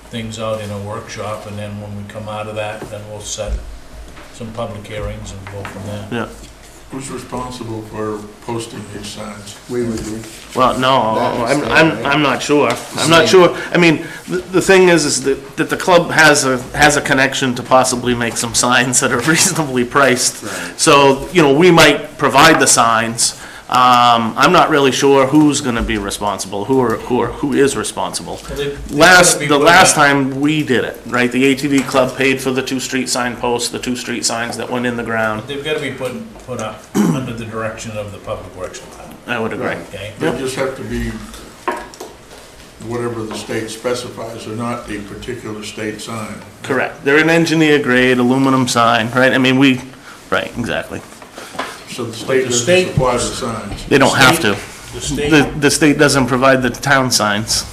Speaker 1: things out in a workshop, and then when we come out of that, then we'll set some public hearings and go from there.
Speaker 8: Yeah,
Speaker 6: Who's responsible for posting these signs?
Speaker 10: We would be.
Speaker 8: well, no,
Speaker 10: That is
Speaker 8: I'm not sure. I'm not sure, I mean, the thing is that the club has a connection to possibly make some signs that are reasonably priced.
Speaker 10: Right.
Speaker 8: So, we might provide the signs. I'm not really sure who's gonna be responsible, who is responsible.
Speaker 1: They've gotta be
Speaker 8: The
Speaker 1: put
Speaker 8: last
Speaker 1: up.
Speaker 8: time we did it, right, the ATV club paid for the 2 street sign posts, the 2 street signs that went in the ground.
Speaker 1: They've got to be put up under the direction of the Public Works Department,
Speaker 8: I would agree.
Speaker 1: okay?
Speaker 6: They just have to be whatever the state specifies, or not a particular state sign.
Speaker 8: Correct. They're an engineer grade aluminum sign, right? I mean, right, exactly.
Speaker 6: So the state
Speaker 1: the
Speaker 6: doesn't
Speaker 1: state-
Speaker 6: supply the signs.
Speaker 8: They don't have to.
Speaker 1: The state,
Speaker 8: The state doesn't provide the town signs,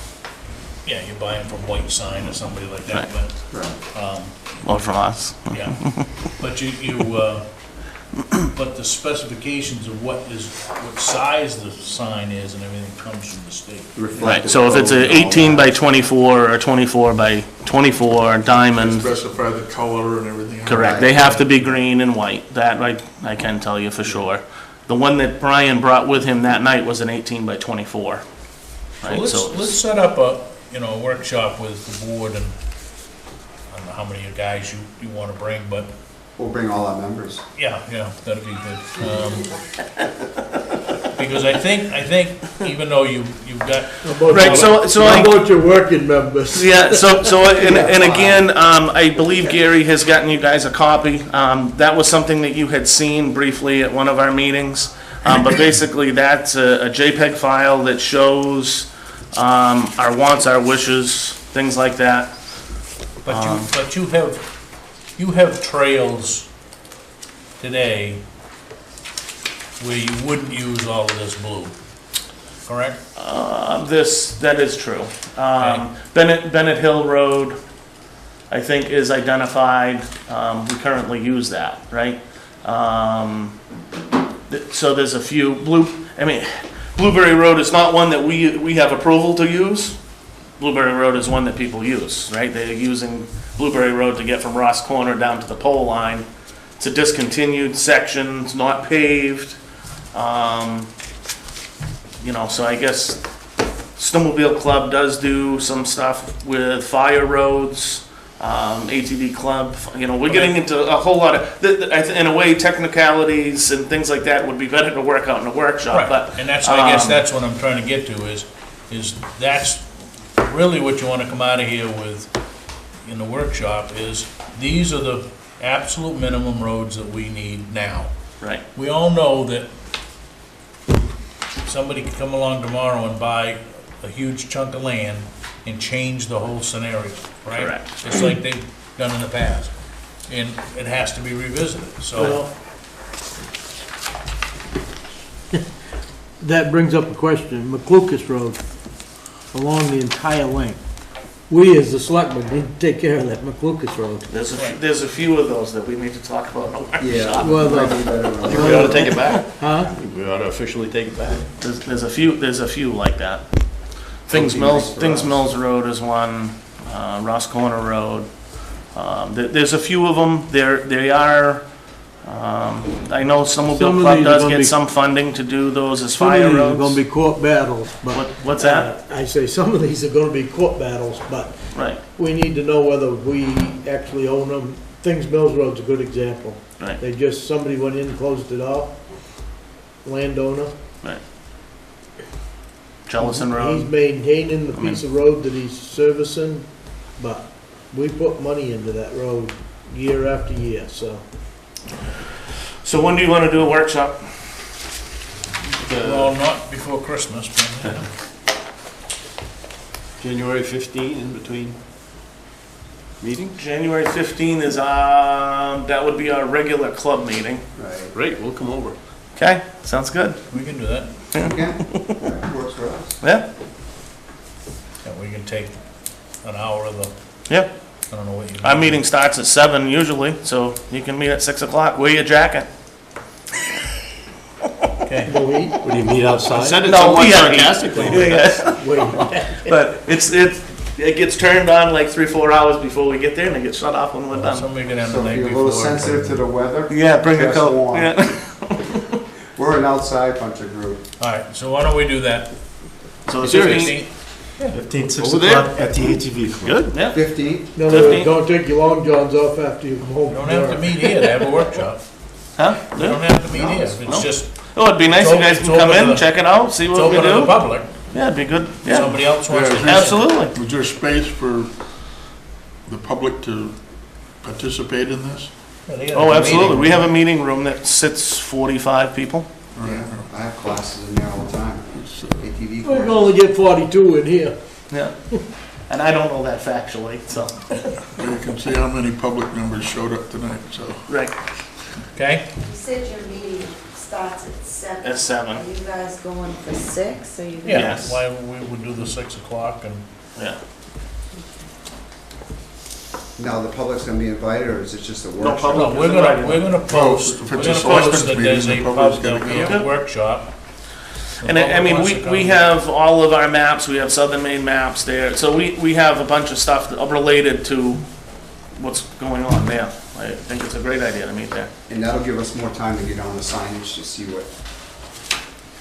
Speaker 1: yeah, you buy them from White Sign or somebody like that, but,
Speaker 10: Right.
Speaker 8: or from us.
Speaker 1: yeah. But but the specifications of what size the sign is and everything comes from the state.
Speaker 8: Right, so if it's a 18 by 24 or a 24 by 24 diamond,
Speaker 6: Specify the color and everything.
Speaker 8: correct, they have to be green and white, that I can tell you for sure. The one that Brian brought with him that night was an 18 by 24.
Speaker 1: So
Speaker 8: Right,
Speaker 1: let's set up a workshop with the board, and I don't know how many guys you want to bring, but
Speaker 10: We'll bring all our members.
Speaker 1: yeah, that'd be good. Because I think even though you've got,
Speaker 8: Right, so
Speaker 3: How about your working members?
Speaker 8: yeah, and again, I believe Gary has gotten you guys a copy. That was something that you had seen briefly at one of our meetings. But basically, that's a JPEG file that shows our wants, our wishes, things like that.
Speaker 1: but you have trails today where you wouldn't use all of this blue. correct?
Speaker 8: That is true. Bennett Hill Road, I think, is identified. We currently use that, right? So there's a few, Blueberry Road is not one that we have approval to use. Blueberry Road is one that people use, right? They're using Blueberry Road to get from Ross Corner down to the pole line. It's a discontinued section, it's not paved. So I guess Snowmobile Club does do some stuff with fire roads, ATV Club, we're getting into a whole lot of, in a way, technicalities and things like that would be better to work out in a workshop,
Speaker 1: Right,
Speaker 8: but.
Speaker 1: and that's, I guess that's what I'm trying to get to is that's really what you want to come out of here with in the workshop is these are the absolute minimum roads that we need now.
Speaker 8: Right.
Speaker 1: We all know that somebody could come along tomorrow and buy a huge chunk of land and change the whole scenario, right?
Speaker 8: Correct.
Speaker 1: Just like they've done in the past. And it has to be revisited, so.
Speaker 3: Well, that brings up a question. McLucas Road, along the entire length. We, as the selectmen, need to take care of that McLucas Road.
Speaker 8: There's a few of those that we need to talk about in the workshop.
Speaker 10: Yeah.
Speaker 3: Well,
Speaker 2: I think we ought to take it back.
Speaker 3: Huh?
Speaker 2: I think we ought to officially take it back.
Speaker 8: There's a few like that. Things
Speaker 10: Would be nice for
Speaker 8: Things
Speaker 10: us.
Speaker 8: Mills Road is one, Ross Corner Road. There's a few of them. They are, I know
Speaker 3: Some of
Speaker 8: Snowmobile Club
Speaker 3: these are
Speaker 8: does
Speaker 3: gonna
Speaker 8: get
Speaker 3: be-
Speaker 8: some funding to do those as
Speaker 3: Some of
Speaker 8: fire
Speaker 3: these are
Speaker 8: roads.
Speaker 3: gonna be court battles, but.
Speaker 8: What's that?
Speaker 3: I say some of these are gonna be court battles, but
Speaker 8: Right,
Speaker 3: we need to know whether we actually own them. Things Mills Road's a good example.
Speaker 8: right,
Speaker 3: Somebody went in and closed it off, landowner.
Speaker 8: right. Jellison
Speaker 3: He's
Speaker 8: Road,
Speaker 3: maintaining the piece of road that he's servicing, but we put money into that road year after year, so.
Speaker 8: so when do you want to do a workshop?
Speaker 1: Well, not before Christmas, but,
Speaker 2: January 15 in between meetings?
Speaker 8: January 15 is, that would be our regular club meeting.
Speaker 10: Right.
Speaker 2: Great, we'll come over.
Speaker 8: Okay, sounds good.
Speaker 1: we can do that.
Speaker 10: Okay. That works for us.
Speaker 8: Yeah,
Speaker 1: And we can take an hour of the,
Speaker 8: yeah.
Speaker 1: I don't know what you.
Speaker 8: Our meeting starts at 7 usually, so you can meet at 6 o'clock. Wear your jacket.
Speaker 1: Okay.
Speaker 3: Go eat,
Speaker 4: What do you meet
Speaker 2: I
Speaker 4: outside?
Speaker 2: said it
Speaker 8: No,
Speaker 2: somewhat
Speaker 8: we gotta eat.
Speaker 2: sarcastically.
Speaker 3: wait.
Speaker 8: But it gets turned on like 3-4 hours before we get there, and it gets shut off when we're done.
Speaker 1: Somebody can have the
Speaker 10: So if
Speaker 1: night
Speaker 10: you're a
Speaker 1: before.
Speaker 10: little sensitive to the weather,
Speaker 8: Yeah, bring a
Speaker 10: Dress
Speaker 8: coat.
Speaker 10: warm.
Speaker 8: Yeah.
Speaker 10: we're an outside bunch of group.
Speaker 1: All right, so why don't we do that?
Speaker 8: So the
Speaker 2: Serious?
Speaker 8: 15th.
Speaker 4: 15, 6
Speaker 2: Over there?
Speaker 4: o'clock at the ATV Club.
Speaker 8: Good, yeah.
Speaker 10: 15?
Speaker 3: No,
Speaker 8: 15.
Speaker 3: don't take your long johns off after you come home.
Speaker 1: You don't have to meet here to have a workshop.
Speaker 8: Huh?
Speaker 1: You don't have to meet here. It's
Speaker 8: No.
Speaker 1: just,
Speaker 8: Oh, it'd be nice if you guys
Speaker 1: It's
Speaker 8: can come
Speaker 1: open to
Speaker 8: in,
Speaker 1: the-
Speaker 8: check it out, see
Speaker 1: it's
Speaker 8: what we
Speaker 1: open to the
Speaker 8: do.
Speaker 1: public.
Speaker 8: Yeah, it'd be good. Yeah,
Speaker 1: Somebody else wants to.
Speaker 6: Yeah.
Speaker 8: absolutely.
Speaker 6: Was there space for the public to participate in this?
Speaker 1: Yeah, they got
Speaker 8: Oh,
Speaker 1: a
Speaker 8: absolutely.
Speaker 1: meeting.
Speaker 8: We have a meeting room that sits 45 people.
Speaker 10: Yeah, I have classes in there all the time. ATV
Speaker 3: We can
Speaker 10: courses.
Speaker 3: only get 42 in here.
Speaker 8: Yeah. And I don't know that factually, so.
Speaker 6: You can see how many public members showed up tonight, so.
Speaker 8: Right.
Speaker 1: Okay,
Speaker 11: You said your meeting starts at 7.
Speaker 8: At 7.
Speaker 11: Are you guys going for 6? Are you gonna-
Speaker 1: yeah,
Speaker 8: Yes.
Speaker 1: why we would do the 6 o'clock and,
Speaker 8: Yeah.
Speaker 10: Now, the public's gonna be invited, or is it just a
Speaker 8: No
Speaker 10: workshop?
Speaker 8: public.
Speaker 1: no, we're gonna post,
Speaker 6: if
Speaker 1: we're
Speaker 6: it's a
Speaker 1: gonna
Speaker 6: selectmen's
Speaker 1: post that
Speaker 6: meeting,
Speaker 1: there's
Speaker 6: the
Speaker 1: a
Speaker 6: public's
Speaker 1: pub,
Speaker 6: gotta
Speaker 1: that we
Speaker 6: come.
Speaker 1: have a workshop. The
Speaker 8: And I
Speaker 1: public
Speaker 8: mean,
Speaker 1: wants to
Speaker 8: we
Speaker 1: come.
Speaker 8: have all of our maps, we have Southern Maine maps there, so we have a bunch of stuff related to what's going on there. I think it's a great idea to meet there.
Speaker 10: And that'll give us more time to get on the signage to see what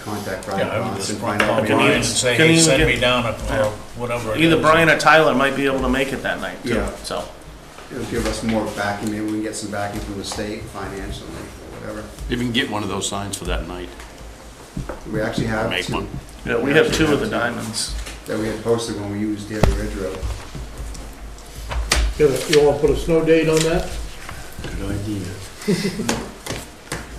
Speaker 10: contact Brian
Speaker 1: Yeah, I would
Speaker 10: wants
Speaker 1: just
Speaker 10: and
Speaker 1: call
Speaker 10: find out.
Speaker 8: Can
Speaker 1: Brian
Speaker 8: you-
Speaker 1: and say,
Speaker 8: can
Speaker 1: hey,
Speaker 8: you
Speaker 1: send
Speaker 8: get-
Speaker 1: me down a, or whatever. it
Speaker 8: Either
Speaker 1: is.
Speaker 8: Brian or Tyler might be able to make it that night too,
Speaker 10: Yeah.
Speaker 8: so.
Speaker 10: It'll give us more backing, maybe we can get some backing from the state financially, or whatever.
Speaker 2: You can get one of those signs for that night.
Speaker 10: We actually have
Speaker 2: Make
Speaker 10: two
Speaker 2: one.
Speaker 8: Yeah, we have 2 of the diamonds.
Speaker 10: that we had posted when we used Daily Ridge Road.
Speaker 3: You wanna put a snow date on that?
Speaker 4: Good idea.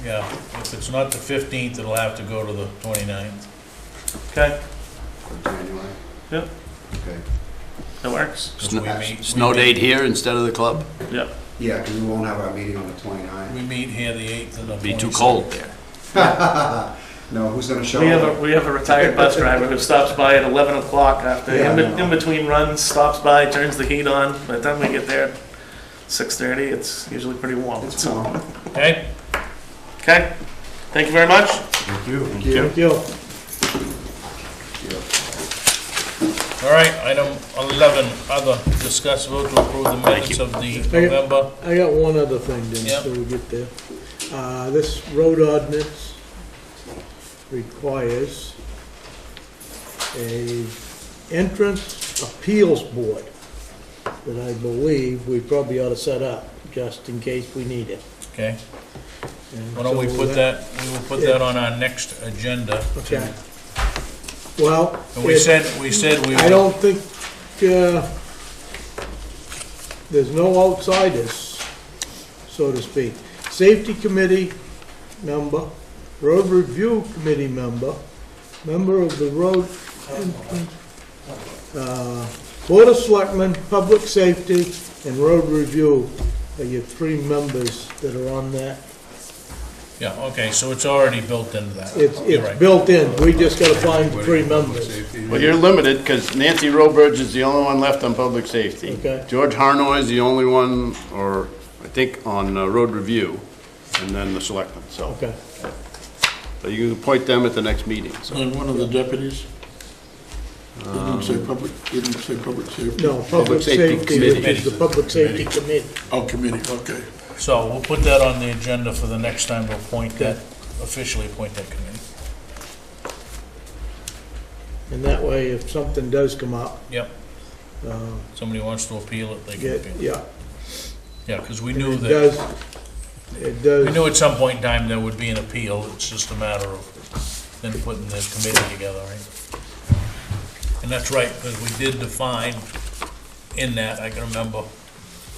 Speaker 1: Yeah, if it's not the 15th, it'll have to go to the 29th.
Speaker 8: Okay,
Speaker 10: For January.
Speaker 8: Yep.
Speaker 10: Okay.
Speaker 8: that works.
Speaker 1: 'Cause we meet-
Speaker 2: Snow
Speaker 1: we meet-
Speaker 2: date here instead of the club?
Speaker 8: Yep.
Speaker 10: Yeah, because we won't have our meeting on the 29th.
Speaker 1: We meet here the 8th and the 22nd.
Speaker 2: Be too cold there.
Speaker 10: No, who's gonna show
Speaker 8: We have
Speaker 10: up?
Speaker 8: we have a retired bus driver who stops by at 11 o'clock after,
Speaker 10: Yeah, I
Speaker 8: in
Speaker 10: know.
Speaker 8: between runs, stops by, turns the heat on. By the time we get there, 6:30, it's usually pretty warm.
Speaker 10: It's
Speaker 8: So,
Speaker 10: warm.
Speaker 1: Okay?
Speaker 8: okay, thank you very much.
Speaker 4: Thank you.
Speaker 3: Thank you.
Speaker 1: All right, item 11, other, discuss vote to approve the minutes of the November.
Speaker 3: I got one other thing, then,
Speaker 1: Yeah.
Speaker 3: so we get there. This road ordinance requires a entrance appeals board that I believe we probably ought to set up, just in case we need it.
Speaker 1: Okay,
Speaker 3: And
Speaker 1: why don't we
Speaker 3: so
Speaker 1: put that, we will put that on our next agenda.
Speaker 3: Okay. Well,
Speaker 1: And we said we
Speaker 3: I
Speaker 1: would,
Speaker 3: don't think, there's no outsiders, so to speak. Safety committee member, road review committee member, member of the road, board of selectmen, public safety, and road review are your three members that are on that.
Speaker 1: yeah, okay, so it's already built into that.
Speaker 3: It's,
Speaker 1: You're
Speaker 3: it's
Speaker 1: right.
Speaker 3: built in, we just gotta find the three
Speaker 7: Public
Speaker 3: members.
Speaker 7: safety.
Speaker 2: Well, you're limited, because Nancy Robridge is the only one left on public safety.
Speaker 3: Okay.
Speaker 2: George Harnoy is the only one, or I think, on road review, and then the selectmen, so.
Speaker 3: Okay.
Speaker 2: But you can appoint them at the next meeting, so.
Speaker 6: And one of the deputies? Didn't say public safety?
Speaker 3: No, public
Speaker 2: Safety
Speaker 3: safety, which
Speaker 2: Committee.
Speaker 3: is the public safety committee.
Speaker 6: Oh, committee, okay.
Speaker 1: So we'll put that on the agenda for the next time to appoint that, officially appoint that committee.
Speaker 3: And that way, if something does come up,
Speaker 1: Yep,
Speaker 3: uh,
Speaker 1: somebody wants to appeal it, they can
Speaker 3: get,
Speaker 1: appeal.
Speaker 3: yeah.
Speaker 1: Yeah, because we
Speaker 3: And
Speaker 1: knew
Speaker 3: it
Speaker 1: that,
Speaker 3: does, it
Speaker 1: we
Speaker 3: does,
Speaker 1: knew at some point in time there would be an appeal, it's just a matter of then putting the committee together, right? And that's right, because we did define in that, I can remember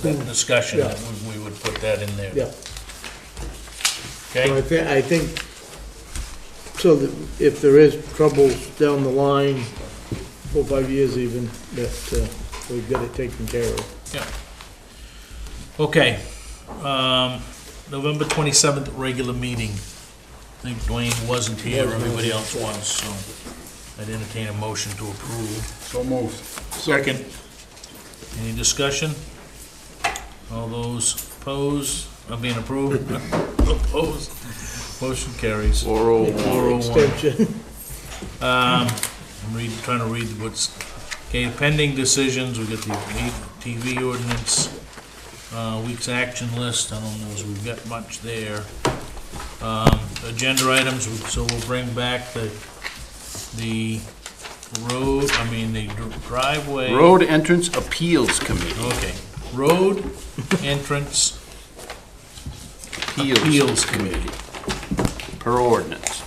Speaker 1: that discussion, that we would put that in there.
Speaker 3: yeah. So
Speaker 1: Okay?
Speaker 3: I think, so that if there is troubles down the line, 4 or 5 years even, that, we've got it taken care of.
Speaker 1: Yeah. Okay, November 27th, regular meeting. I think Dwayne wasn't here, everybody else was, so I'd entertain a motion to approve.
Speaker 7: So moved.
Speaker 1: Second. Any discussion? All those opposed, being approved, opposed, motion carries. 401.
Speaker 3: Extension.
Speaker 1: I'm trying to read what's, okay, pending decisions, we got the ATV ordinance, week's action list, I don't know if we've got much there. Agenda items, so we'll bring back the road, the driveway.
Speaker 2: Road Entrance Appeals Committee.
Speaker 1: Okay, road entrance appeals committee,
Speaker 2: Per ordinance.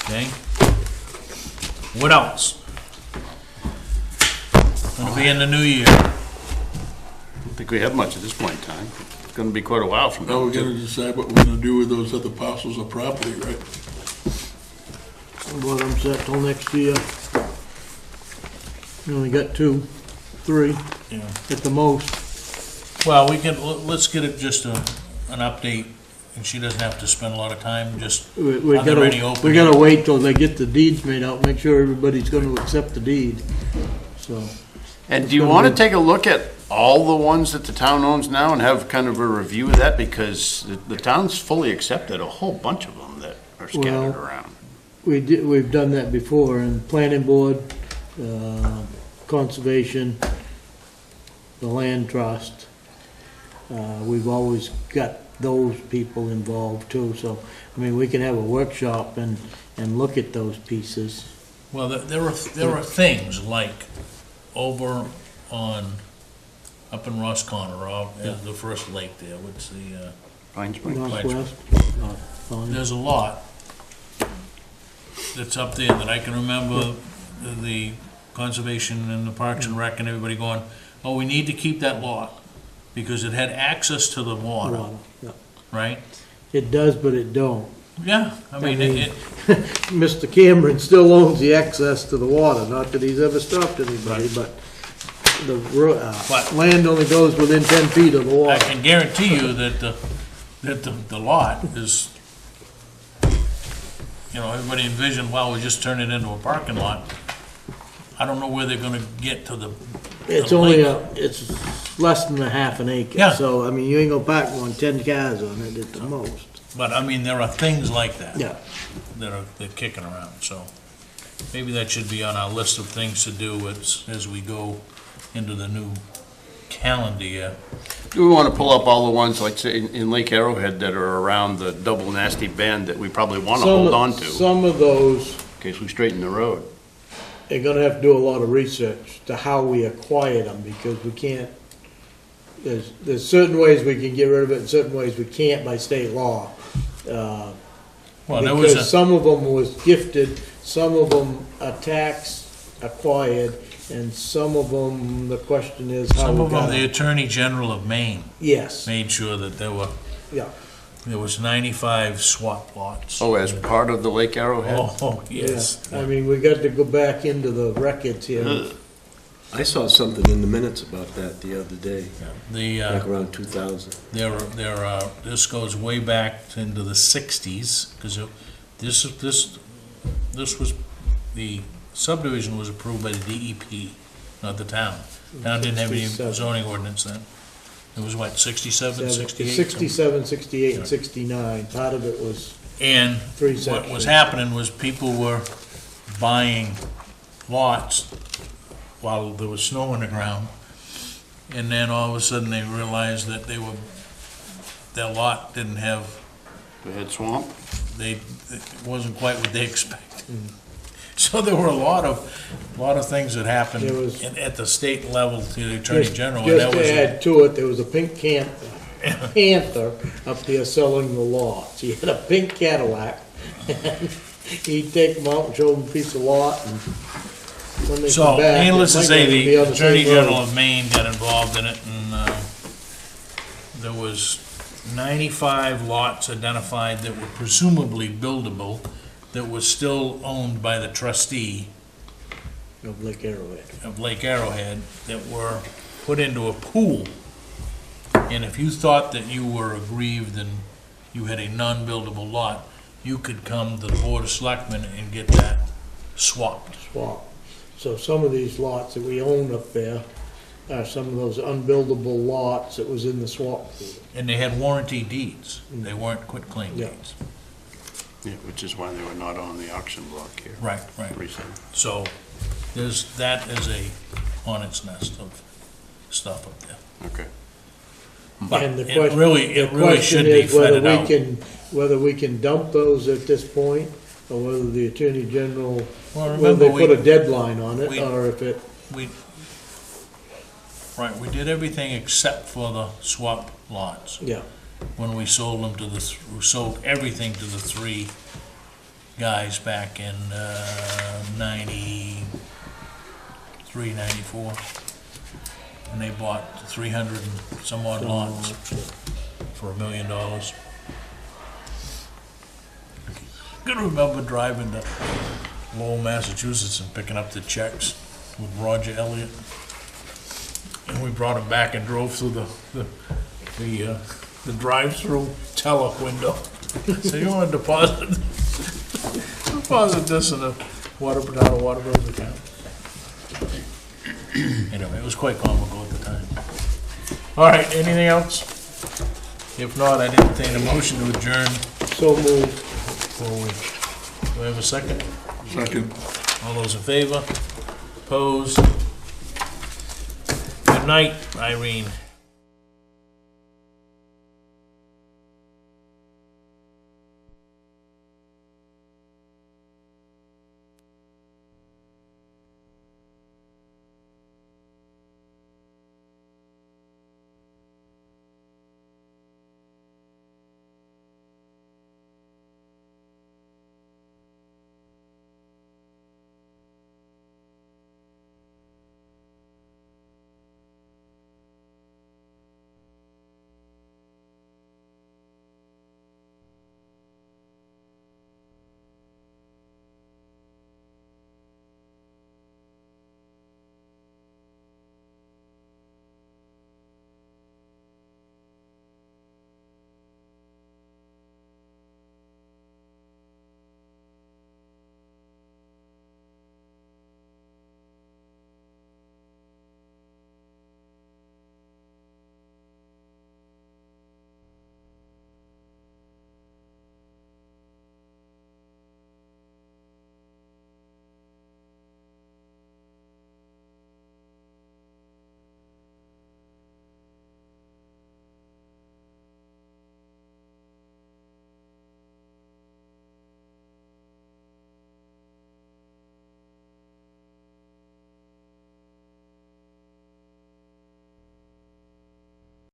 Speaker 1: okay? What else? Gonna be in the new year.
Speaker 2: I don't think we have much at this point in time. It's gonna be quite a while from
Speaker 6: Now
Speaker 2: now.
Speaker 6: we're gonna decide what we're gonna do with those other parcels of property, right?
Speaker 3: Well, I'm set till next year. We only got 2, 3
Speaker 1: Yeah.
Speaker 3: at the most.
Speaker 1: Well, we can, let's get it just an update, and she doesn't have to spend a lot of time, just,
Speaker 3: We
Speaker 1: Are there any
Speaker 3: gotta,
Speaker 1: open-
Speaker 3: we gotta wait till they get the deeds made out, make sure everybody's gonna accept the deed, so.
Speaker 2: And do you wanna take a look at all the ones that the town owns now and have kind of a review of that? Because the town's fully accepted a whole bunch of them that are scattered
Speaker 3: Well-
Speaker 2: around.
Speaker 3: We've done that before, and planning board, conservation, the land trust. We've always got those people involved too, so, we can have a workshop and look at those pieces.
Speaker 1: well, there are things like over on, up in Rosconnor, or the first lake there, what's the,
Speaker 2: Pine Springs.
Speaker 3: Northwest. Fine.
Speaker 1: there's a lot that's up there that I can remember the conservation and the Parks and Rec and everybody going, oh, we need to keep that lot, because it had access to the water,
Speaker 3: Water, yeah.
Speaker 1: right?
Speaker 3: It does, but it don't.
Speaker 1: Yeah, I mean, it,
Speaker 3: Mr. Cameron still owns the access to the water, not that he's ever stopped anybody, but the
Speaker 1: But-
Speaker 3: land only goes within 10 feet of the
Speaker 1: I
Speaker 3: water.
Speaker 1: can guarantee you that the lot is everybody envisioned, well, we just turn it into a parking lot. I don't know where they're gonna get to the.
Speaker 3: It's
Speaker 1: the
Speaker 3: only
Speaker 1: lake.
Speaker 3: It's less than a half an acre.
Speaker 1: Yeah.
Speaker 3: So, I mean, you ain't gonna park more than 10 cars on it at the most.
Speaker 1: But, I mean, there are things like that.
Speaker 3: Yeah.
Speaker 1: They're kicking around, so maybe that should be on our list of things to do as we go into the new calendar year.
Speaker 2: Do we want to pull up all the ones, like say, in Lake Arrowhead that are around the double nasty bend that we probably want to hold on to,
Speaker 3: Some of those,
Speaker 2: in case we straighten the road?
Speaker 3: they're gonna have to do a lot of research to how we acquire them, because we can't, there's certain ways we can get rid of it, and certain ways we can't by state law.
Speaker 1: Well, there was
Speaker 3: Because some of them was gifted, some of them are tax acquired, and some of them, the question is how
Speaker 1: some
Speaker 3: we
Speaker 1: of them,
Speaker 3: got
Speaker 1: the
Speaker 3: them.
Speaker 1: Attorney General of Maine
Speaker 3: Yes,
Speaker 1: made sure that
Speaker 3: yeah.
Speaker 1: there was 95 swap lots.
Speaker 2: Oh, as part of the Lake Arrowhead?
Speaker 1: Oh, yes.
Speaker 3: Yeah. I mean, we got to go back into the records here.
Speaker 4: I saw something in the minutes about that the other day,
Speaker 1: The,
Speaker 4: back around 2000.
Speaker 1: this goes way back into the 60s, because this was, the subdivision was approved by the DEP, not the town. Town didn't have any
Speaker 3: 67.
Speaker 1: zoning ordinance then. It was what, 67, 68?
Speaker 3: 67, 68, and 69, part of it was
Speaker 1: And
Speaker 3: three
Speaker 1: what
Speaker 3: sections.
Speaker 1: was happening was people were buying lots while there was snow on the ground. And then all of a sudden they realized that their lot didn't have,
Speaker 2: The head swamp?
Speaker 1: it wasn't quite what they expected. So there were a lot of things that happened
Speaker 3: There was-
Speaker 1: at the state level to the Attorney General. And
Speaker 3: Just
Speaker 1: that was
Speaker 3: to add to it, there was a pink panther up there selling the lots. He had a pink Cadillac, and he'd take them out and show them a piece of lot, and when they
Speaker 1: So,
Speaker 3: come back, it
Speaker 1: needless to
Speaker 3: might
Speaker 1: say,
Speaker 3: not even
Speaker 1: the
Speaker 3: be on the
Speaker 1: Attorney
Speaker 3: same road.
Speaker 1: General of Maine got involved in it, and there was 95 lots identified that were presumably buildable, that was still owned by the trustee
Speaker 3: Of Lake Arrowhead.
Speaker 1: of Lake Arrowhead, that were put into a pool. And if you thought that you were aggrieved and you had a non-buildable lot, you could come to the Board of Selectmen and get that swapped.
Speaker 3: Swamp. So some of these lots that we own up there are some of those unbuildable lots that was in the swamp pool.
Speaker 1: And they had warranty deeds. They weren't quitclaim
Speaker 3: Yeah.
Speaker 1: deeds.
Speaker 2: Yeah, which is why they were not on the auction block here
Speaker 1: Right, right.
Speaker 2: recently.
Speaker 1: So that is a hornet's nest of stuff up there.
Speaker 2: Okay.
Speaker 1: But
Speaker 3: And the
Speaker 1: it
Speaker 3: question-
Speaker 1: really
Speaker 3: the
Speaker 1: should be
Speaker 3: question is whether
Speaker 1: vetted
Speaker 3: we
Speaker 1: out.
Speaker 3: whether we can dump those at this point, or whether the Attorney General,
Speaker 1: Well,
Speaker 3: whether they
Speaker 1: remember,
Speaker 3: put a deadline on it,
Speaker 1: we-
Speaker 3: or if it,
Speaker 1: we did everything except for the swap lots.
Speaker 3: yeah.
Speaker 1: When we sold them we sold everything to the three guys back in 93, 94. And they bought 300 and some odd lots for $1 million. Good to remember driving to Lowell, Massachusetts and picking up the checks with Roger Elliott. And we brought him back and drove through the drive-through teller window. So you want to deposit this in the Waterboro's account. Anyway, it was quite comical at the time. All right, anything else? If not, I'd entertain a motion to adjourn
Speaker 3: So moved.
Speaker 1: before we, do we have a second?
Speaker 6: Second.
Speaker 1: All those in favor? Opposed? Good night, Irene.